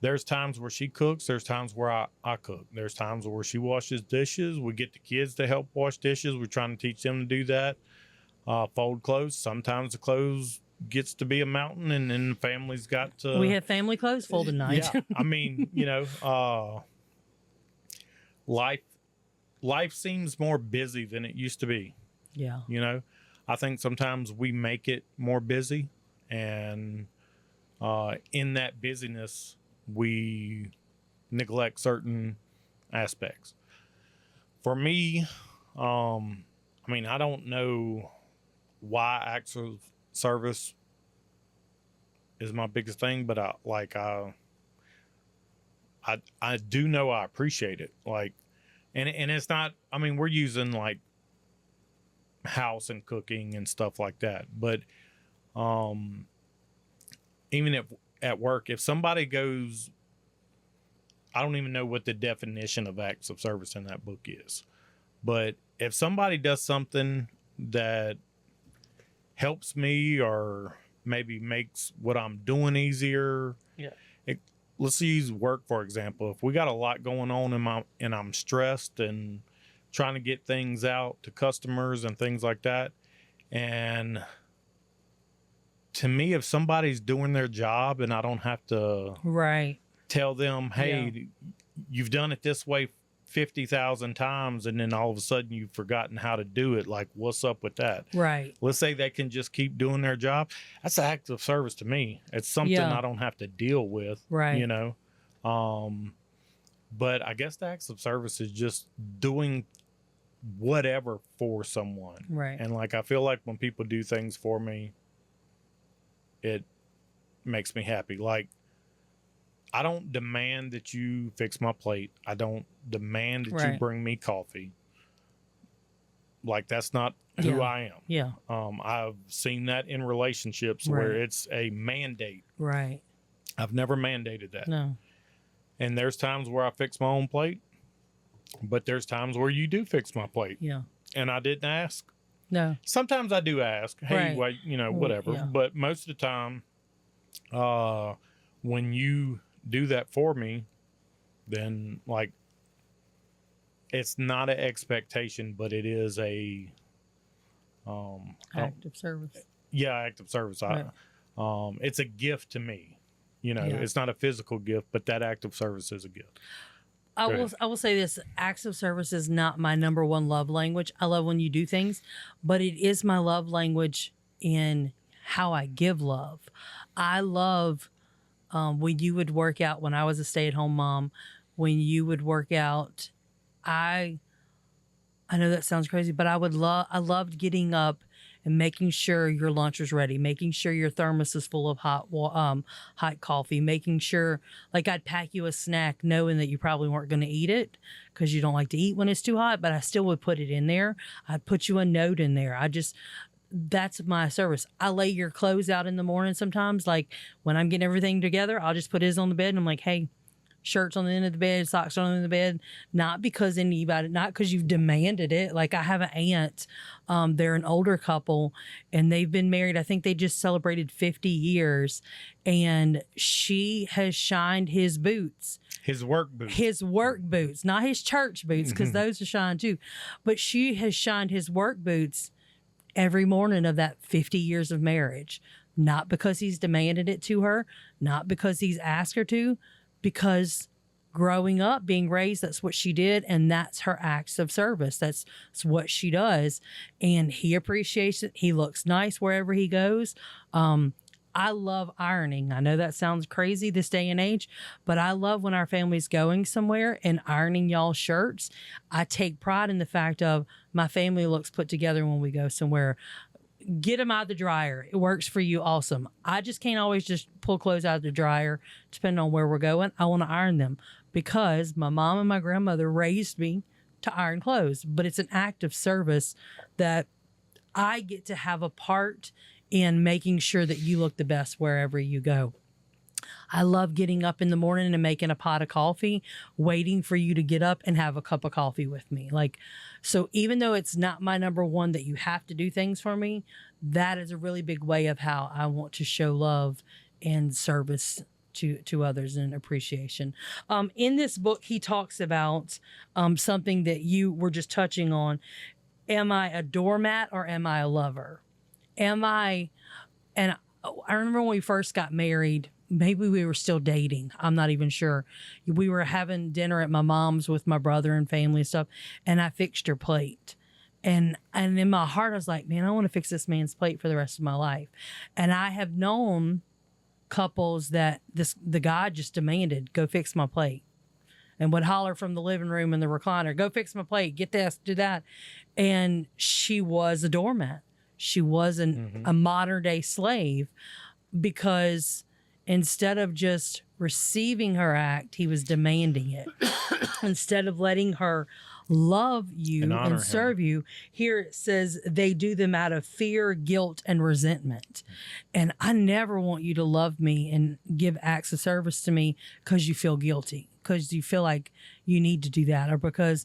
[SPEAKER 2] there's times where she cooks. There's times where I cook. There's times where she washes dishes. We get the kids to help wash dishes. We're trying to teach them to do that. Fold clothes. Sometimes the clothes gets to be a mountain, and then the family's got to.
[SPEAKER 1] We have family clothes folded night.
[SPEAKER 2] Yeah. I mean, you know, life seems more busy than it used to be.
[SPEAKER 1] Yeah.
[SPEAKER 2] You know, I think sometimes we make it more busy, and in that busyness, we neglect certain aspects. For me, I mean, I don't know why acts of service is my biggest thing, but I do know I appreciate it. Like, and it's not, I mean, we're using like house and cooking and stuff like that. But even if at work, if somebody goes, I don't even know what the definition of acts of service in that book is. But if somebody does something that helps me or maybe makes what I'm doing easier.
[SPEAKER 1] Yeah.
[SPEAKER 2] Let's use work, for example. If we got a lot going on and I'm stressed and trying to get things out to customers and things like that. And to me, if somebody's doing their job and I don't have to tell them, hey, you've done it this way 50,000 times, and then all of a sudden you've forgotten how to do it. Like, what's up with that?
[SPEAKER 1] Right.
[SPEAKER 2] Let's say they can just keep doing their job. That's an act of service to me. It's something I don't have to deal with, you know? But I guess the acts of service is just doing whatever for someone.
[SPEAKER 1] Right.
[SPEAKER 2] And like, I feel like when people do things for me, it makes me happy. Like, I don't demand that you fix my plate. I don't demand that you bring me coffee. Like, that's not who I am.
[SPEAKER 1] Yeah.
[SPEAKER 2] I've seen that in relationships where it's a mandate.
[SPEAKER 1] Right.
[SPEAKER 2] I've never mandated that.
[SPEAKER 1] No.
[SPEAKER 2] And there's times where I fix my own plate, but there's times where you do fix my plate.
[SPEAKER 1] Yeah.
[SPEAKER 2] And I didn't ask.
[SPEAKER 1] No.
[SPEAKER 2] Sometimes I do ask, hey,
[SPEAKER 1] Right.
[SPEAKER 2] well, whatever.
[SPEAKER 1] Yeah.
[SPEAKER 2] But most of the time, when you do that for me, then like it's not an expectation, but it is a
[SPEAKER 1] Act of service.
[SPEAKER 2] act of service.
[SPEAKER 1] Right.
[SPEAKER 2] It's a gift to me.
[SPEAKER 1] Yeah.
[SPEAKER 2] It's not a physical gift, but that act of service is a gift.
[SPEAKER 1] I will say this: acts of service is not my number one love language. I love when you do things, but it is my love language in how I give love. I love when you would work out. When I was a stay-at-home mom, when you would work out, I know that sounds crazy, but I loved getting up and making sure your lunch was ready, making sure your thermos is full of hot coffee, making sure like I'd pack you a snack knowing that you probably weren't going to eat it because you don't like to eat when it's too hot, but I still would put it in there. I'd put you a note in there. That's my service. I lay your clothes out in the morning sometimes. Like when I'm getting everything together, I'll just put his on the bed and I'm like, hey, shirts on the end of the bed, socks on the end of the bed, not because you've demanded it. Like I have an aunt, they're an older couple and they've been married. I think they just celebrated 50 years and she has shined his boots.
[SPEAKER 2] His work boots,
[SPEAKER 1] Not his church boots, because those are shined too. But she has shined his work boots every morning of that 50 years of marriage. Not because he's demanded it to her, not because he's asked her to, because growing up, being raised, that's what she did. And that's her acts of service. That's what she does. And he appreciates it. He looks nice wherever he goes. I love ironing. I know that sounds crazy this day and age, but I love when our family's going somewhere and ironing y'all's shirts. I take pride in the fact of my family looks put together when we go somewhere. Get them out of the dryer. It works for you. Awesome. I just can't always just pull clothes out of the dryer, depending on where we're going. I want to iron them because my mom and my grandmother raised me to iron clothes, but it's an act of service that I get to have a part in making sure that you look the best wherever you go. I love getting up in the morning and making a pot of coffee, waiting for you to get up and have a cup of coffee with me. So even though it's not my number one that you have to do things for me, that is a really big way of how I want to show love and service to others and appreciation. In this book, he talks about something that you were just touching on. Am I a doormat or am I a lover? And I remember when we first got married, maybe we were still dating. I'm not even sure. We were having dinner at my mom's with my brother and family and stuff, and I fixed her plate. And in my heart, I was like, man, I want to fix this man's plate for the rest of my life. And I have known couples that the guy just demanded, go fix my plate. And would holler from the living room in the recliner, go fix my plate, get this, do that. And she was a doormat. She was a modern day slave because instead of just receiving her act, he was demanding it. Instead of letting her love you and serve you, here it says they do them out of fear, guilt, and resentment. And I never want you to love me and give acts of service to me because you feel guilty, because you feel like you need to do that, or because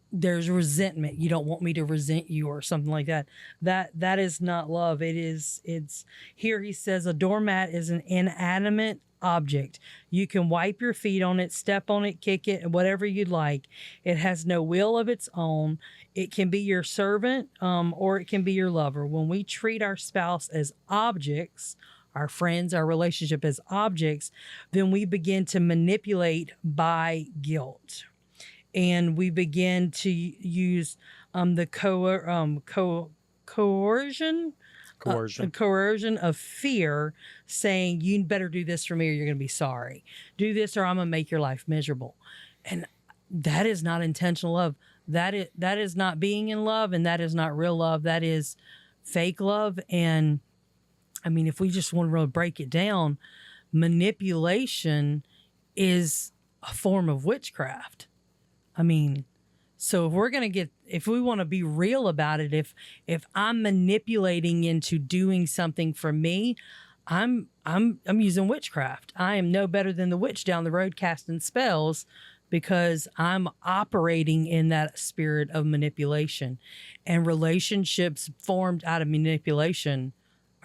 [SPEAKER 1] there's resentment. You don't want me to resent you or something like that. That is not love. It's here he says a doormat is an inanimate object. You can wipe your feet on it, step on it, kick it, whatever you'd like. It has no will of its own. It can be your servant, or it can be your lover. When we treat our spouse as objects, our friends, our relationship as objects, then we begin to manipulate by guilt. And we begin to use the coercion of fear, saying you better do this for me or you're going to be sorry. Do this or I'm going to make your life miserable. And that is not intentional love. That is not being in love, and that is not real love. That is fake love. And I mean, if we just want to really break it down, manipulation is a form of witchcraft. I mean, so if we want to be real about it, if I'm manipulating into doing something for me, I'm using witchcraft. I am no better than the witch down the road casting spells because I'm operating in that spirit of manipulation, and relationships formed out of manipulation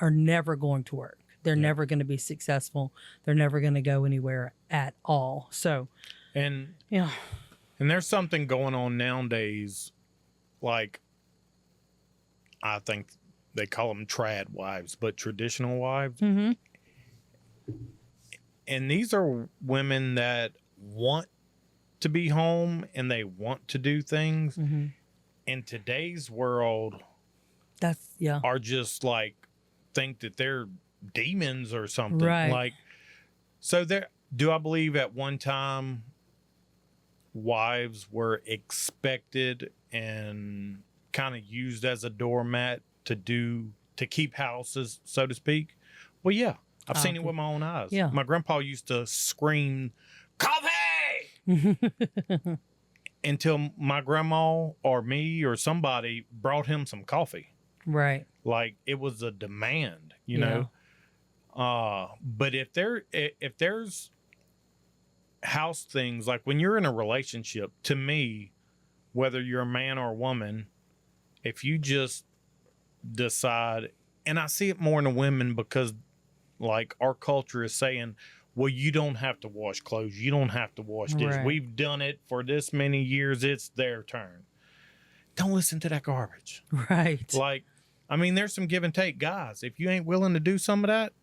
[SPEAKER 1] are never going to work. They're never going to be successful. They're never going to go anywhere at all. So,
[SPEAKER 2] And
[SPEAKER 1] yeah.
[SPEAKER 2] And there's something going on nowadays, like I think they call them trad wives, but traditional wives.
[SPEAKER 1] Mm-hmm.
[SPEAKER 2] And these are women that want to be home and they want to do things.
[SPEAKER 1] Mm-hmm.
[SPEAKER 2] In today's world, are just like think that they're demons or something.
[SPEAKER 1] Right.
[SPEAKER 2] Like, so do I believe at one time wives were expected and kind of used as a doormat to keep houses, so to speak? Well, yeah, I've seen it with my own eyes.
[SPEAKER 1] Yeah.
[SPEAKER 2] My grandpa used to scream, "Coffee!" until my grandma or me or somebody brought him some coffee.
[SPEAKER 1] Right.
[SPEAKER 2] Like it was a demand, you know. But if there's house things, like when you're in a relationship, to me, whether you're a man or a woman, if you just decide, and I see it more in the women because like our culture is saying, well, you don't have to wash clothes, you don't have to wash dishes.
[SPEAKER 1] Right.
[SPEAKER 2] We've done it for this many years, it's their turn. Don't listen to that garbage.
[SPEAKER 1] Right.
[SPEAKER 2] Like, I mean, there's some give and take, guys. If you ain't willing to do some of that,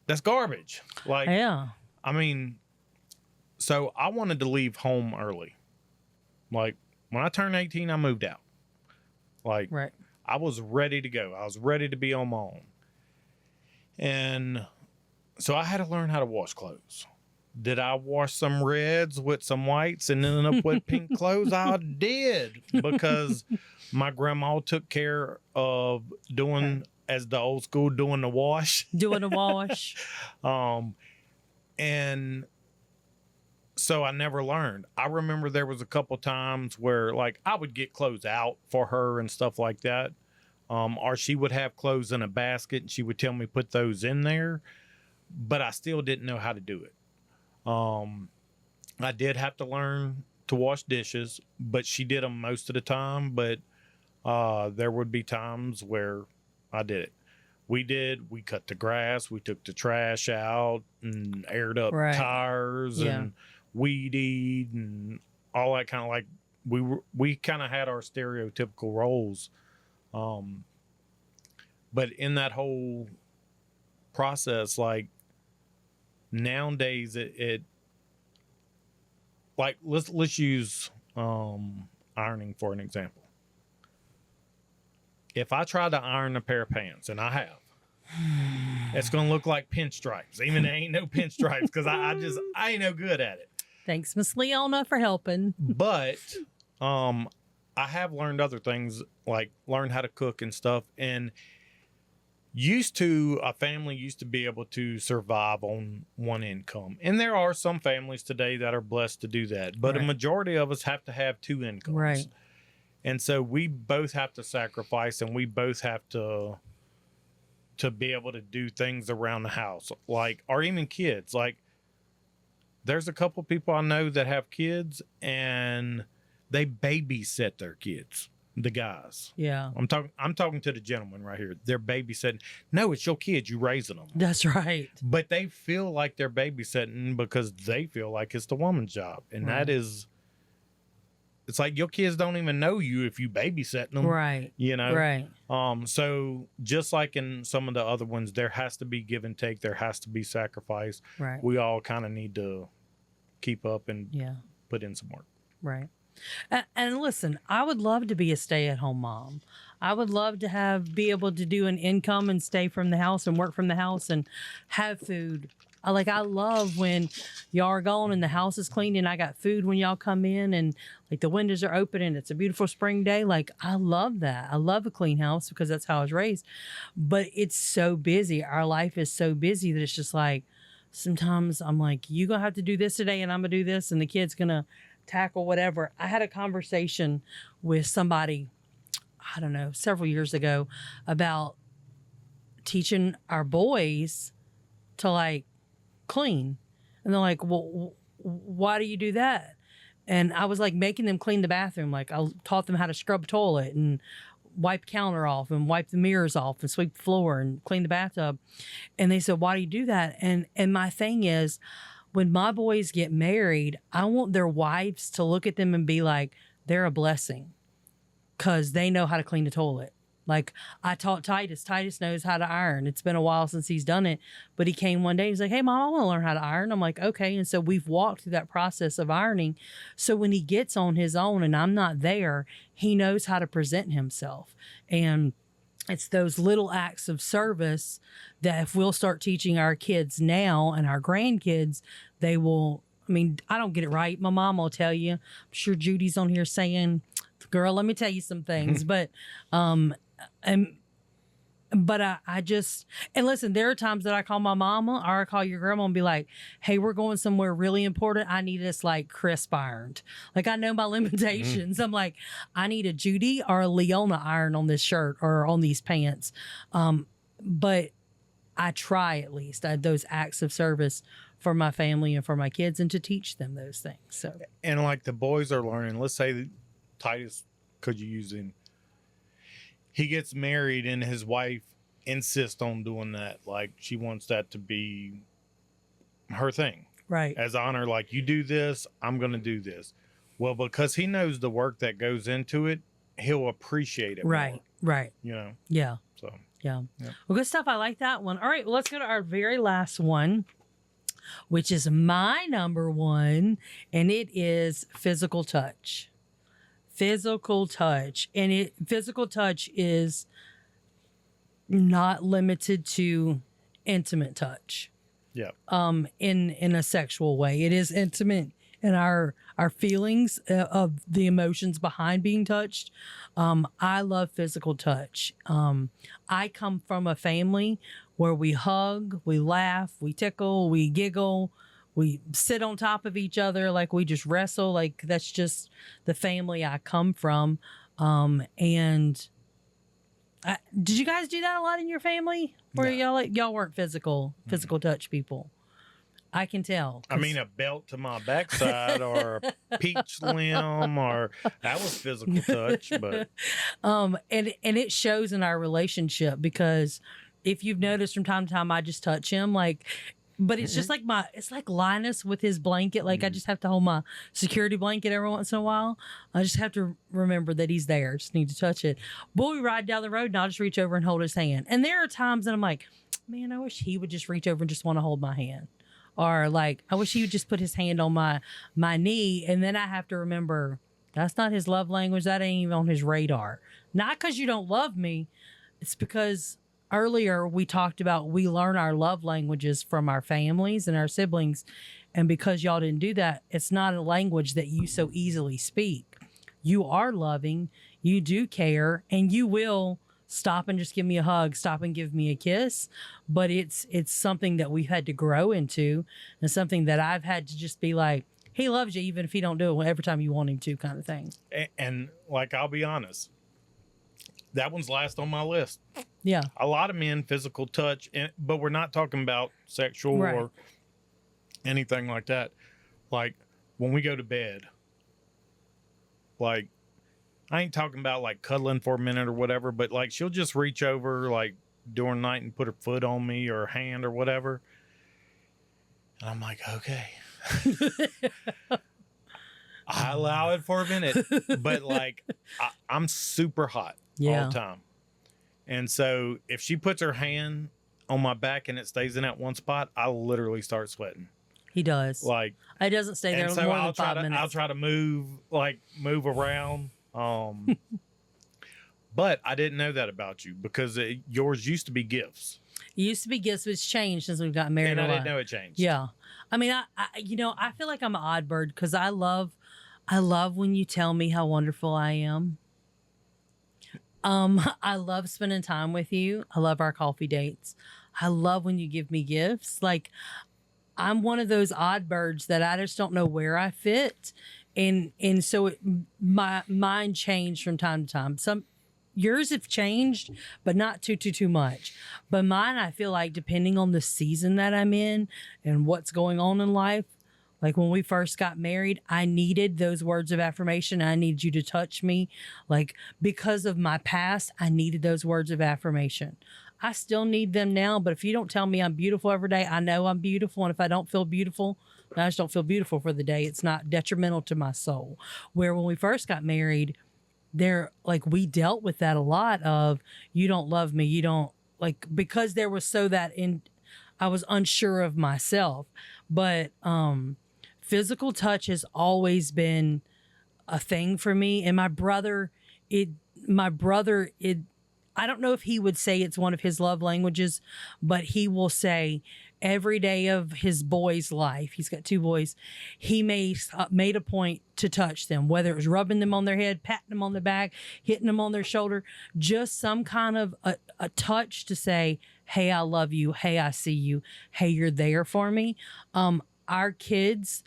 [SPEAKER 2] that's garbage. Like,
[SPEAKER 1] yeah.
[SPEAKER 2] I mean, so I wanted to leave home early. Like when I turned 18, I moved out. Like,
[SPEAKER 1] right.
[SPEAKER 2] I was ready to go. I was ready to be on my own. And so I had to learn how to wash clothes. Did I wash some reds with some whites and end up with pink clothes? I did, because my grandma took care of doing, as the old school, doing the wash.
[SPEAKER 1] Doing a wash.
[SPEAKER 2] And so I never learned. I remember there was a couple times where like I would get clothes out for her and stuff like that. Or she would have clothes in a basket and she would tell me put those in there, but I still didn't know how to do it. I did have to learn to wash dishes, but she did them most of the time. But there would be times where I did it. We cut the grass, we took the trash out and aired up tires and weed-eat and all that kind of, like, we kind of had our stereotypical roles. But in that whole process, like nowadays it like, let's use ironing for an example. If I try to iron a pair of pants, and I have, it's going to look like pinstripes, even there ain't no pinstripes, because I ain't no good at it.
[SPEAKER 1] Thanks, Miss Leona, for helping.
[SPEAKER 2] But I have learned other things, like learn how to cook and stuff. And a family used to be able to survive on one income. And there are some families today that are blessed to do that. But a majority of us have to have two incomes.
[SPEAKER 1] Right.
[SPEAKER 2] And so we both have to sacrifice, and we both have to be able to do things around the house, like, or even kids. Like, there's a couple people I know that have kids and they babysit their kids, the guys.
[SPEAKER 1] Yeah.
[SPEAKER 2] I'm talking to the gentleman right here. They're babysitting. No, it's your kids. You raising them.
[SPEAKER 1] That's right.
[SPEAKER 2] But they feel like they're babysitting because they feel like it's the woman's job. And that is, it's like your kids don't even know you if you babysitting them.
[SPEAKER 1] Right.
[SPEAKER 2] You know?
[SPEAKER 1] Right.
[SPEAKER 2] So just like in some of the other ones, there has to be give and take. There has to be sacrifice.
[SPEAKER 1] Right.
[SPEAKER 2] We all kind of need to keep up and put in some work.
[SPEAKER 1] Right. And listen, I would love to be a stay-at-home mom. I would love to be able to do an income and stay from the house and work from the house and have food. I love when y'all are gone and the house is clean and I got food when y'all come in and like the windows are open and it's a beautiful spring day. Like, I love that. I love a clean house because that's how I was raised. But it's so busy. Our life is so busy that it's just like, sometimes I'm like, you gonna have to do this today and I'm gonna do this and the kid's gonna tackle whatever. I had a conversation with somebody, I don't know, several years ago about teaching our boys to like clean. And they're like, well, why do you do that? And I was like making them clean the bathroom. Like I taught them how to scrub toilet and wipe counter off and wipe the mirrors off and sweep the floor and clean the bathtub. And they said, why do you do that? And my thing is, when my boys get married, I want their wives to look at them and be like, they're a blessing because they know how to clean the toilet. Like I taught Titus. Titus knows how to iron. It's been a while since he's done it, but he came one day. He's like, hey, Mom, I want to learn how to iron. I'm like, okay. And so we've walked through that process of ironing. So when he gets on his own and I'm not there, he knows how to present himself. And it's those little acts of service that if we'll start teaching our kids now and our grandkids, they will. I mean, I don't get it right. My mom will tell you. I'm sure Judy's on here saying, girl, let me tell you some things. But I just, and listen, there are times that I call my mama or I call your grandma and be like, hey, we're going somewhere really important. I need us like crisp ironed. Like I know my limitations. I'm like, I need a Judy or a Leona iron on this shirt or on these pants. But I try at least those acts of service for my family and for my kids and to teach them those things. So,
[SPEAKER 2] and like the boys are learning, let's say that Titus, could you use him? He gets married and his wife insists on doing that. Like she wants that to be her thing.
[SPEAKER 1] Right.
[SPEAKER 2] As honor, like you do this, I'm going to do this. Well, because he knows the work that goes into it, he'll appreciate it.
[SPEAKER 1] Right.
[SPEAKER 2] More,
[SPEAKER 1] right.
[SPEAKER 2] You know?
[SPEAKER 1] Yeah.
[SPEAKER 2] So,
[SPEAKER 1] yeah.
[SPEAKER 2] Yeah.
[SPEAKER 1] Well, good stuff. I like that one. All right. Well, let's go to our very last one, which is my number one, and it is physical touch. Physical touch. And physical touch is not limited to intimate touch.
[SPEAKER 2] Yeah.
[SPEAKER 1] In a sexual way. It is intimate in our feelings of the emotions behind being touched. I love physical touch. I come from a family where we hug, we laugh, we tickle, we giggle, we sit on top of each other, like we just wrestle. Like that's just the family I come from. Did you guys do that a lot in your family? Or
[SPEAKER 2] No.
[SPEAKER 1] y'all weren't physical touch people? I can tell.
[SPEAKER 2] I mean, a belt to my backside or a peach limb, or that was physical touch. But
[SPEAKER 1] and it shows in our relationship because if you've noticed from time to time, I just touch him but it's just like it's like Linus with his blanket. Like I just have to hold my security blanket every once in a while. I just have to remember that he's there. I just need to touch it. Boy, we ride down the road and I'll just reach over and hold his hand. And there are times that I'm like, man, I wish he would just reach over and just want to hold my hand. Or like, I wish he would just put his hand on my knee. And then I have to remember that's not his love language. That ain't even on his radar. Not because you don't love me. It's because earlier we talked about we learn our love languages from our families and our siblings. And because y'all didn't do that, it's not a language that you so easily speak. You are loving, you do care, and you will stop and just give me a hug, stop and give me a kiss. But it's something that we've had to grow into and something that I've had to just be like, he loves you even if he don't do it every time you want him to, kind of thing.
[SPEAKER 2] And like, I'll be honest, that one's last on my list.
[SPEAKER 1] Yeah.
[SPEAKER 2] A lot of men, physical touch, but we're not talking about sexual
[SPEAKER 1] Right.
[SPEAKER 2] or anything like that. Like when we go to bed, like I ain't talking about like cuddling for a minute or whatever, but like she'll just reach over like during the night and put her foot on me or hand or whatever. And I'm like, okay. I allow it for a minute, but like I'm super hot all the time. And so if she puts her hand on my back and it stays in that one spot, I literally start sweating.
[SPEAKER 1] He does.
[SPEAKER 2] Like
[SPEAKER 1] it doesn't stay there
[SPEAKER 2] so
[SPEAKER 1] more than 5 minutes.
[SPEAKER 2] I'll try to move around. But I didn't know that about you because yours used to be gifts.
[SPEAKER 1] It used to be gifts, but it's changed since we've gotten married.
[SPEAKER 2] And I didn't know it changed.
[SPEAKER 1] Yeah. I mean, I feel like I'm an odd bird because I love when you tell me how wonderful I am. I love spending time with you. I love our coffee dates. I love when you give me gifts. Like, I'm one of those odd birds that I just don't know where I fit. And so my mind changed from time to time. Yours have changed, but not too much. But mine, I feel like, depending on the season that I'm in and what's going on in life, Like when we first got married, I needed those words of affirmation. I needed you to touch me. Like because of my past, I needed those words of affirmation. I still need them now, but if you don't tell me I'm beautiful every day, I know I'm beautiful. And if I don't feel beautiful, I just don't feel beautiful for the day. It's not detrimental to my soul. Where when we first got married, we dealt with that a lot of, you don't love me. You don't like, because there was I was unsure of myself, but, physical touch has always been a thing for me. And my brother, I don't know if he would say it's one of his love languages, but he will say every day of his boy's life, he's got 2 boys, he made a point to touch them, whether it was rubbing them on their head, patting them on the back, hitting them on their shoulder, just some kind of a touch to say, hey, I love you. Hey, I see you. Hey, you're there for me. Our kids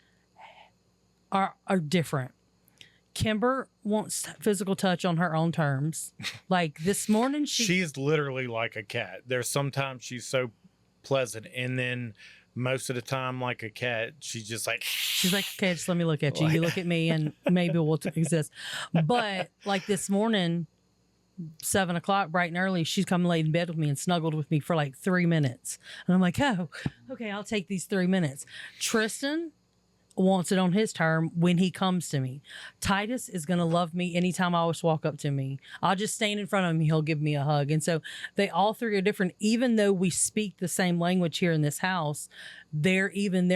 [SPEAKER 1] are different. Kimber wants physical touch on her own terms. Like this morning,
[SPEAKER 2] she's literally like a cat. There's sometimes she's so pleasant, and then most of the time, like a cat, she's like,
[SPEAKER 1] okay, just let me look at you. You look at me, and maybe we'll exist. But like this morning, 7 o'clock, bright and early, she's come and laid in bed with me and snuggled with me for like 3 minutes, and I'm like, oh, okay, I'll take these 3 minutes. Tristan wants it on his term when he comes to me. Titus is going to love me anytime I always walk up to me. I'll just stand in front of him. He'll give me a hug. And so they all 3 are different. Even though we speak the same language here in this house, their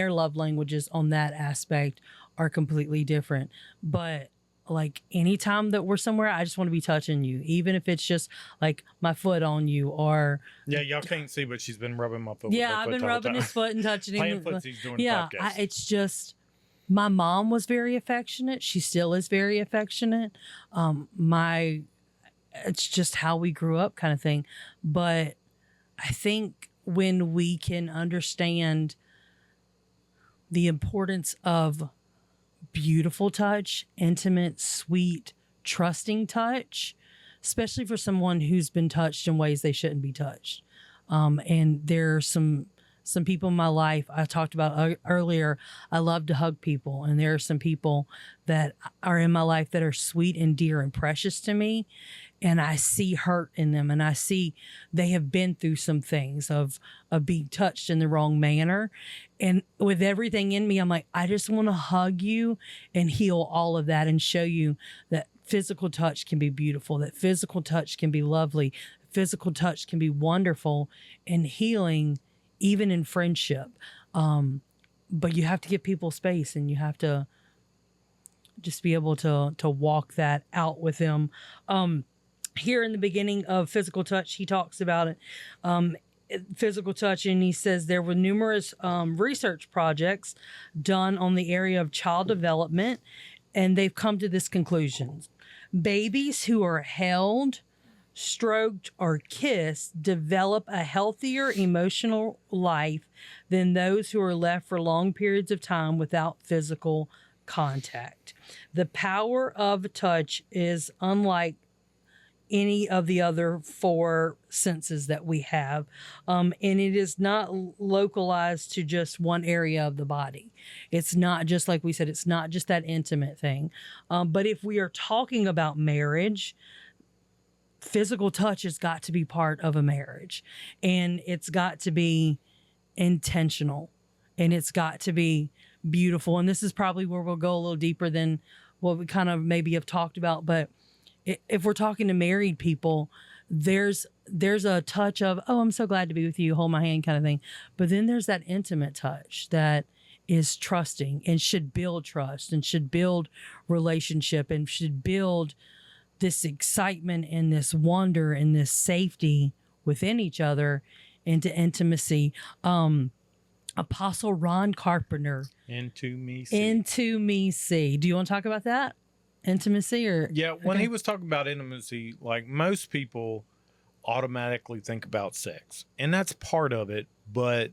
[SPEAKER 1] love languages on that aspect are completely different. But like anytime that we're somewhere, I just want to be touching you, even if it's just like my foot on you or.
[SPEAKER 2] Yeah, y'all can't see, but she's been rubbing my foot.
[SPEAKER 1] Yeah, I've been rubbing his foot and touching him.
[SPEAKER 2] Playing footsies doing
[SPEAKER 1] yeah,
[SPEAKER 2] podcasts.
[SPEAKER 1] It's just. My mom was very affectionate. She still is very affectionate. It's just how we grew up kind of thing. But I think when we can understand the importance of beautiful touch, intimate, sweet, trusting touch, especially for someone who's been touched in ways they shouldn't be touched. And there are some people in my life I talked about earlier. I love to hug people, and there are some people that are in my life that are sweet and dear and precious to me, and I see hurt in them, and I see they have been through some things of being touched in the wrong manner. And with everything in me, I'm like, I just want to hug you and heal all of that and show you that physical touch can be beautiful, that physical touch can be lovely, physical touch can be wonderful and healing, even in friendship. But you have to give people space, and you have to just be able to walk that out with them. Here in the beginning of physical touch, he talks about it. Physical touch, and he says there were numerous research projects done on the area of child development, and they've come to this conclusion. Babies who are held, stroked, or kissed develop a healthier emotional life than those who are left for long periods of time without physical contact. The power of touch is unlike any of the other 4 senses that we have, and it is not localized to just one area of the body. It's not just, like we said, it's not just that intimate thing. But if we are talking about marriage, physical touch has got to be part of a marriage, and it's got to be intentional, and it's got to be beautiful. And this is probably where we'll go a little deeper than what we kind of maybe have talked about. But if we're talking to married people, there's a touch of, oh, I'm so glad to be with you, hold my hand kind of thing. But then there's that intimate touch that is trusting and should build trust and should build relationship and should build this excitement and this wonder and this safety within each other into intimacy. Apostle Ron Carpenter.
[SPEAKER 2] Into me see.
[SPEAKER 1] Into me see. Do you want to talk about that? Intimacy or?
[SPEAKER 2] Yeah, when he was talking about intimacy, like most people automatically think about sex, and that's part of it, but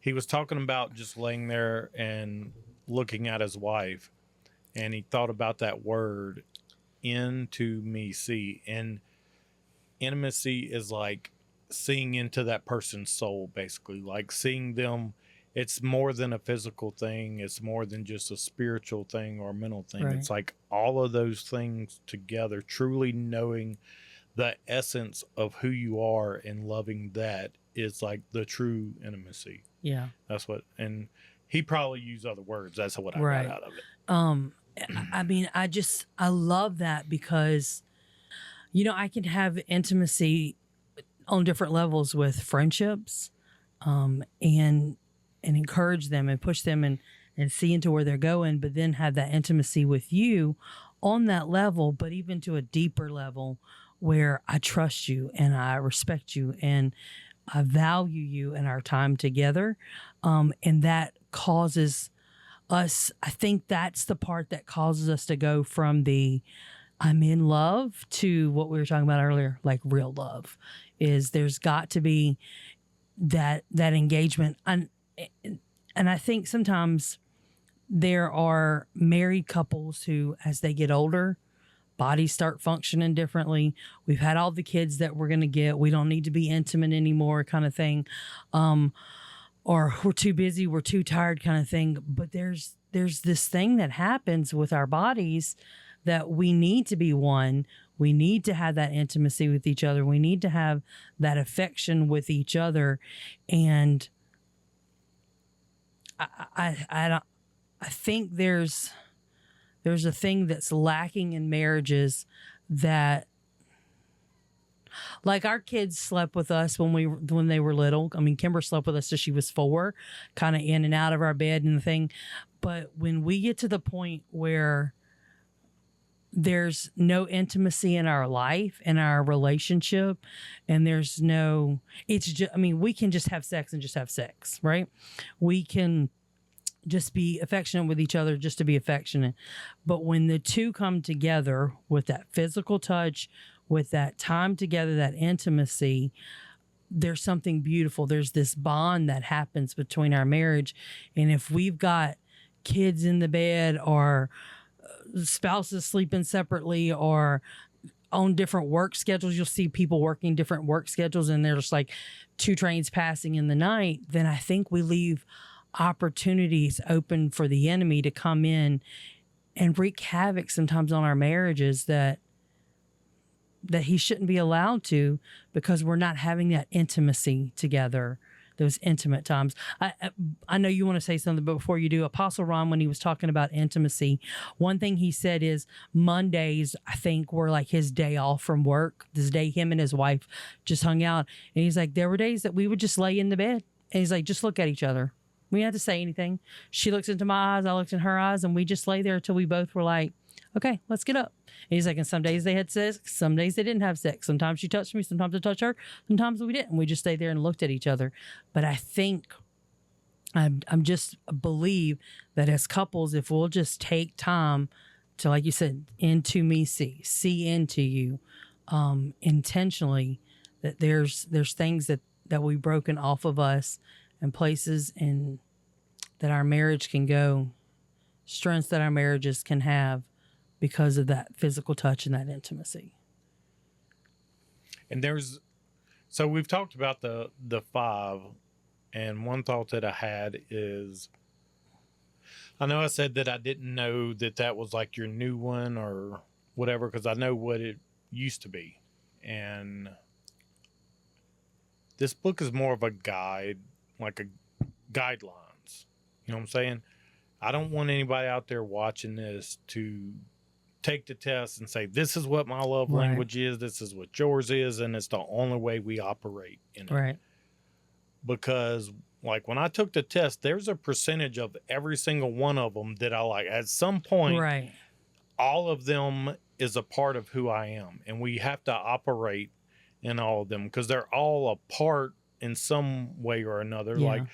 [SPEAKER 2] he was talking about just laying there and looking at his wife, and he thought about that word, into me see. And intimacy is like seeing into that person's soul, basically, like seeing them it's more than a physical thing. It's more than just a spiritual thing or a mental thing.
[SPEAKER 1] Right.
[SPEAKER 2] It's like all of those things together, truly knowing the essence of who you are and loving that is like the true intimacy.
[SPEAKER 1] Yeah.
[SPEAKER 2] That's what, and he probably used other words. That's what I
[SPEAKER 1] Right.
[SPEAKER 2] got out of it.
[SPEAKER 1] I mean, I love that because, I can have intimacy on different levels with friendships, and encourage them and push them and see into where they're going, but then have that intimacy with you on that level, but even to a deeper level where I trust you and I respect you and I value you and our time together. And that causes us, I think that's the part that causes us to go from the I'm in love to what we were talking about earlier, like real love. Is there's got to be that engagement. And I think sometimes there are married couples who, as they get older, bodies start functioning differently. We've had all the kids that we're going to get. We don't need to be intimate anymore, kind of thing. Or we're too busy, we're too tired, kind of thing. But there's this thing that happens with our bodies that we need to be one. We need to have that intimacy with each other. We need to have that affection with each other. And I think there's a thing that's lacking in marriages that, like, our kids slept with us when they were little. I mean, Kimber slept with us till she was 4, kind of in and out of our bed and the thing. But when we get to the point where there's no intimacy in our life, in our relationship, and it's just, I mean, we can just have sex and just have sex, right? We can just be affectionate with each other just to be affectionate. But when the two come together with that physical touch, with that time together, that intimacy, there's something beautiful. There's this bond that happens between our marriage. And if we've got kids in the bed, or spouses sleeping separately, or on different work schedules, you'll see people working different work schedules and they're just like 2 trains passing in the night, then I think we leave opportunities open for the enemy to come in and wreak havoc sometimes on our marriages that he shouldn't be allowed to, because we're not having that intimacy together, those intimate times. I know you want to say something, but before you do, Apostle Ron, when he was talking about intimacy, one thing he said is Mondays, I think, were like his day off from work. This day him and his wife just hung out. And he's like, there were days that we would just lay in the bed. And he's like, just look at each other. We didn't have to say anything. She looks into my eyes, I looked in her eyes, and we just lay there until we both were like, okay, let's get up. And he's like, and some days they had sex, some days they didn't have sex. Sometimes she touched me, sometimes I touched her, sometimes we didn't. We just stayed there and looked at each other. But I think I'm just believe that as couples, if we'll just take time to, like you said, into me, see into you, intentionally, that there's things that we've broken off of us, and places and that our marriage can go, strengths that our marriages can have because of that physical touch and that intimacy.
[SPEAKER 2] And so we've talked about the 5, and one thought that I had is, I know I said that I didn't know that was like your new one or whatever, because I know what it used to be. And this book is more of a guide, like a guidelines. You know what I'm saying? I don't want anybody out there watching this to take the test and say, this is what my love language is, this is what yours is, and it's the only way we operate in it.
[SPEAKER 1] Right.
[SPEAKER 2] Because, like, when I took the test, there's a percentage of every single one of them that I like. At some point,
[SPEAKER 1] right,
[SPEAKER 2] all of them is a part of who I am, and we have to operate in all of them because they're all a part in some way or another.
[SPEAKER 1] Yeah.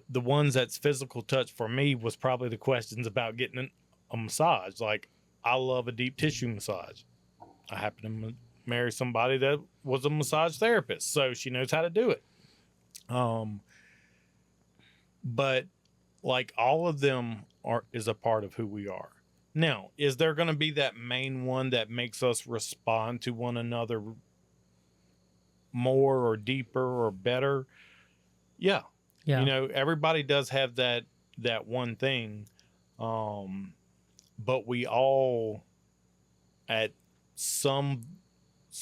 [SPEAKER 2] The ones that's physical touch for me was probably the questions about getting a massage. Like, I love a deep tissue massage. I happen to marry somebody that was a massage therapist, so she knows how to do it. But like, all of them is a part of who we are. Now, is there going to be that main one that makes us respond to one another more or deeper or better? Yeah. You know, everybody does have that one thing, but we all at some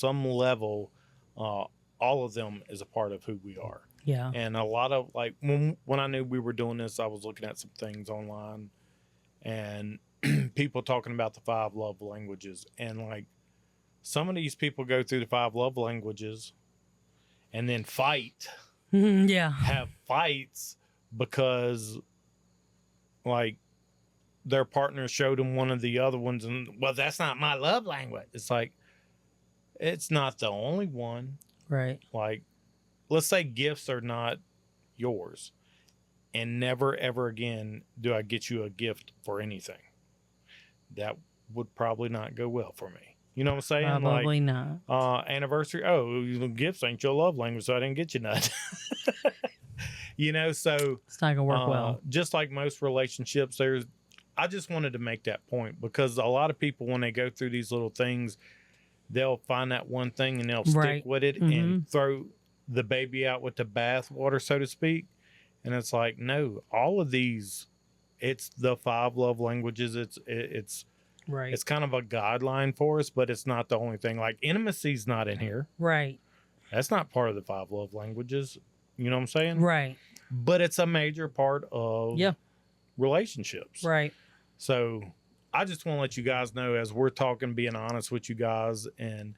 [SPEAKER 2] level, all of them is a part of who we are.
[SPEAKER 1] Yeah.
[SPEAKER 2] And a lot of, like, when I knew we were doing this, I was looking at some things online and people talking about the 5 love languages. And, like, some of these people go through the 5 love languages and then fight.
[SPEAKER 1] Yeah.
[SPEAKER 2] Have fights because, like, their partner showed them one of the other ones and, well, that's not my love language. It's like, it's not the only one.
[SPEAKER 1] Right.
[SPEAKER 2] Like, let's say gifts are not yours, and never ever again do I get you a gift for anything. That would probably not go well for me. You know what I'm saying?
[SPEAKER 1] Probably
[SPEAKER 2] like,
[SPEAKER 1] not.
[SPEAKER 2] Anniversary. Oh, gifts ain't your love language, so I didn't get you nothing. You know, so
[SPEAKER 1] it's not gonna work well.
[SPEAKER 2] Just like most relationships, I just wanted to make that point because a lot of people, when they go through these little things, they'll find that one thing and they'll stick with it and throw the baby out with the bathwater, so to speak. And it's like, no, all of these, it's the 5 love languages. It's
[SPEAKER 1] right.
[SPEAKER 2] It's kind of a guideline for us, but it's not the only thing. Like, intimacy's not in here.
[SPEAKER 1] Right.
[SPEAKER 2] That's not part of the 5 love languages. You know what I'm saying?
[SPEAKER 1] Right.
[SPEAKER 2] But it's a major part of relationships.
[SPEAKER 1] Right.
[SPEAKER 2] So I just want to let you guys know, as we're talking, being honest with you guys, and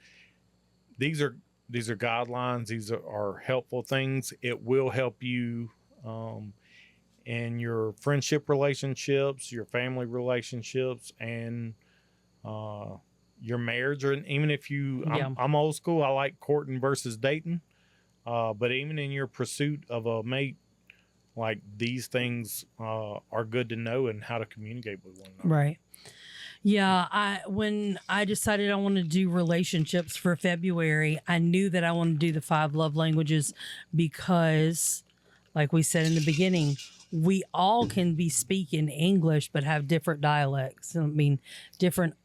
[SPEAKER 2] these are guidelines. These are helpful things. It will help you in your friendship relationships, your family relationships, and your marriage. Or even if you, I'm old school. I like courting versus dating. But even in your pursuit of a mate, like, these things are good to know and how to communicate with one another.
[SPEAKER 1] Right. Yeah. When I decided I wanted to do relationships for February, I knew that I wanted to do the 5 love languages because, like we said in the beginning, we all can be speaking English, but have different dialects. I mean, different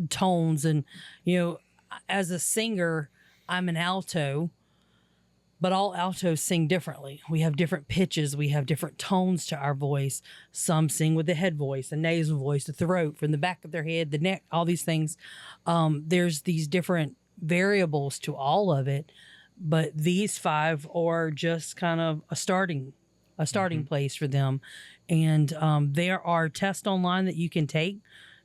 [SPEAKER 1] tones. And, you know, as a singer, I'm an alto. But all altos sing differently. We have different pitches. We have different tones to our voice. Some sing with the head voice, the nasal voice, the throat, from the back of their head, the neck, all these things. There's these different variables to all of it. But these 5 are just kind of a starting place for them. And there are tests online that you can take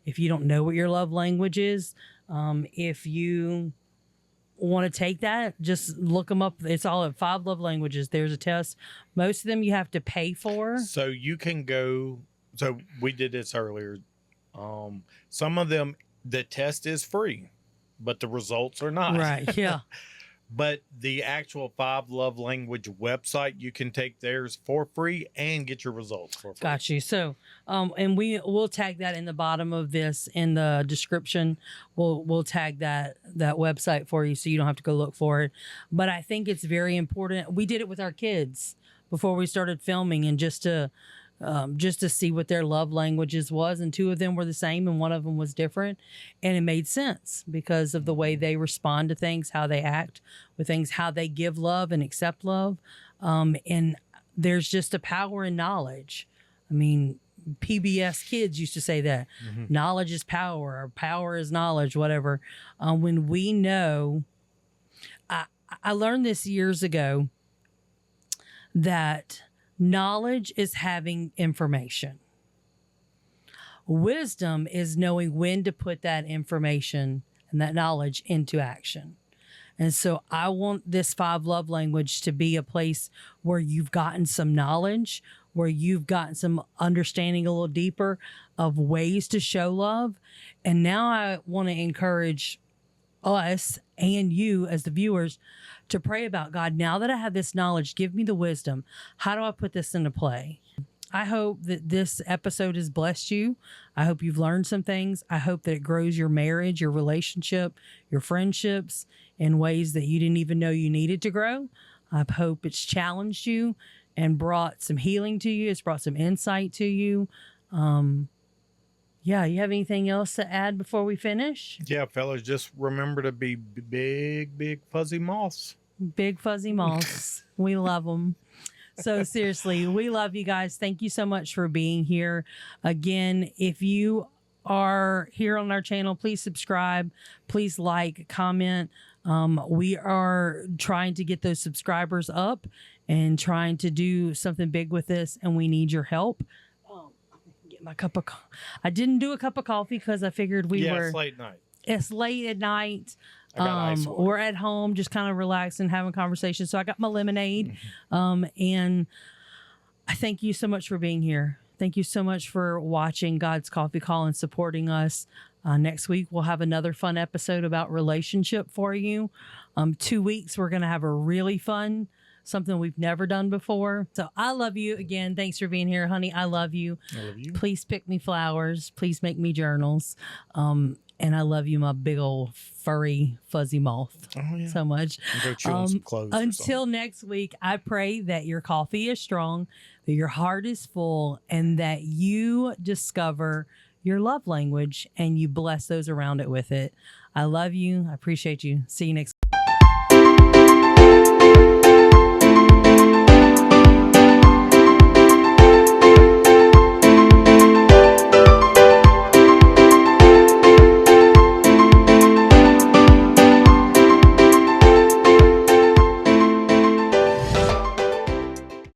[SPEAKER 1] if you don't know what your love language is. If you want to take that, just look them up. It's all at 5 love languages. There's a test. Most of them you have to pay for.
[SPEAKER 2] So you can go. So we did this earlier. Some of them, the test is free, but the results are not.
[SPEAKER 1] Right. Yeah.
[SPEAKER 2] But the actual 5 love language website, you can take theirs for free and get your results for free.
[SPEAKER 1] Got you. So, and we'll tag that in the bottom of this in the description. We'll tag that website for you so you don't have to go look for it. But I think it's very important. We did it with our kids before we started filming, and just to see what their love languages was. And 2 of them were the same and 1 of them was different. And it made sense because of the way they respond to things, how they act with things, how they give love and accept love. And there's just a power in knowledge. I mean, PBS kids used to say that knowledge is power, or power is knowledge, whatever. When we know, I learned this years ago, that knowledge is having information. Wisdom is knowing when to put that information and that knowledge into action. And so I want this 5 love language to be a place where you've gotten some knowledge, where you've gotten some understanding a little deeper of ways to show love. And now I want to encourage us and you as the viewers to pray about, God, now that I have this knowledge, give me the wisdom. How do I put this into play? I hope that this episode has blessed you. I hope you've learned some things. I hope that it grows your marriage, your relationship, your friendships in ways that you didn't even know you needed to grow. I hope it's challenged you and brought some healing to you. It's brought some insight to you. Yeah, you have anything else to add before we finish?
[SPEAKER 2] Yeah, fellas, just remember to be big, big fuzzy moths.
[SPEAKER 1] Big fuzzy moths. We love them. So seriously, we love you guys. Thank you so much for being here. Again, if you are here on our channel, please subscribe, please like, comment. We are trying to get those subscribers up and trying to do something big with this, and we need your help. Get my cup of I didn't do a cup of coffee because I figured we were.
[SPEAKER 2] It's late night.
[SPEAKER 1] It's late at night.
[SPEAKER 2] I got ice water.
[SPEAKER 1] We're at home, just kind of relaxing, having conversation. So I got my lemonade, and I thank you so much for being here. Thank you so much for watching God's Coffee Call and supporting us. Next week, we'll have another fun episode about relationship for you. 2 weeks, we're going to have a really fun, something we've never done before. So I love you again. Thanks for being here, honey. I love you.
[SPEAKER 2] I love you.
[SPEAKER 1] Please pick me flowers. Please make me journals. And I love you, my big old furry fuzzy moth, so much.
[SPEAKER 2] Go chew on some clothes.
[SPEAKER 1] Until next week, I pray that your coffee is strong, that your heart is full, and that you discover your love language and you bless those around it with it. I love you. I appreciate you. See you next week.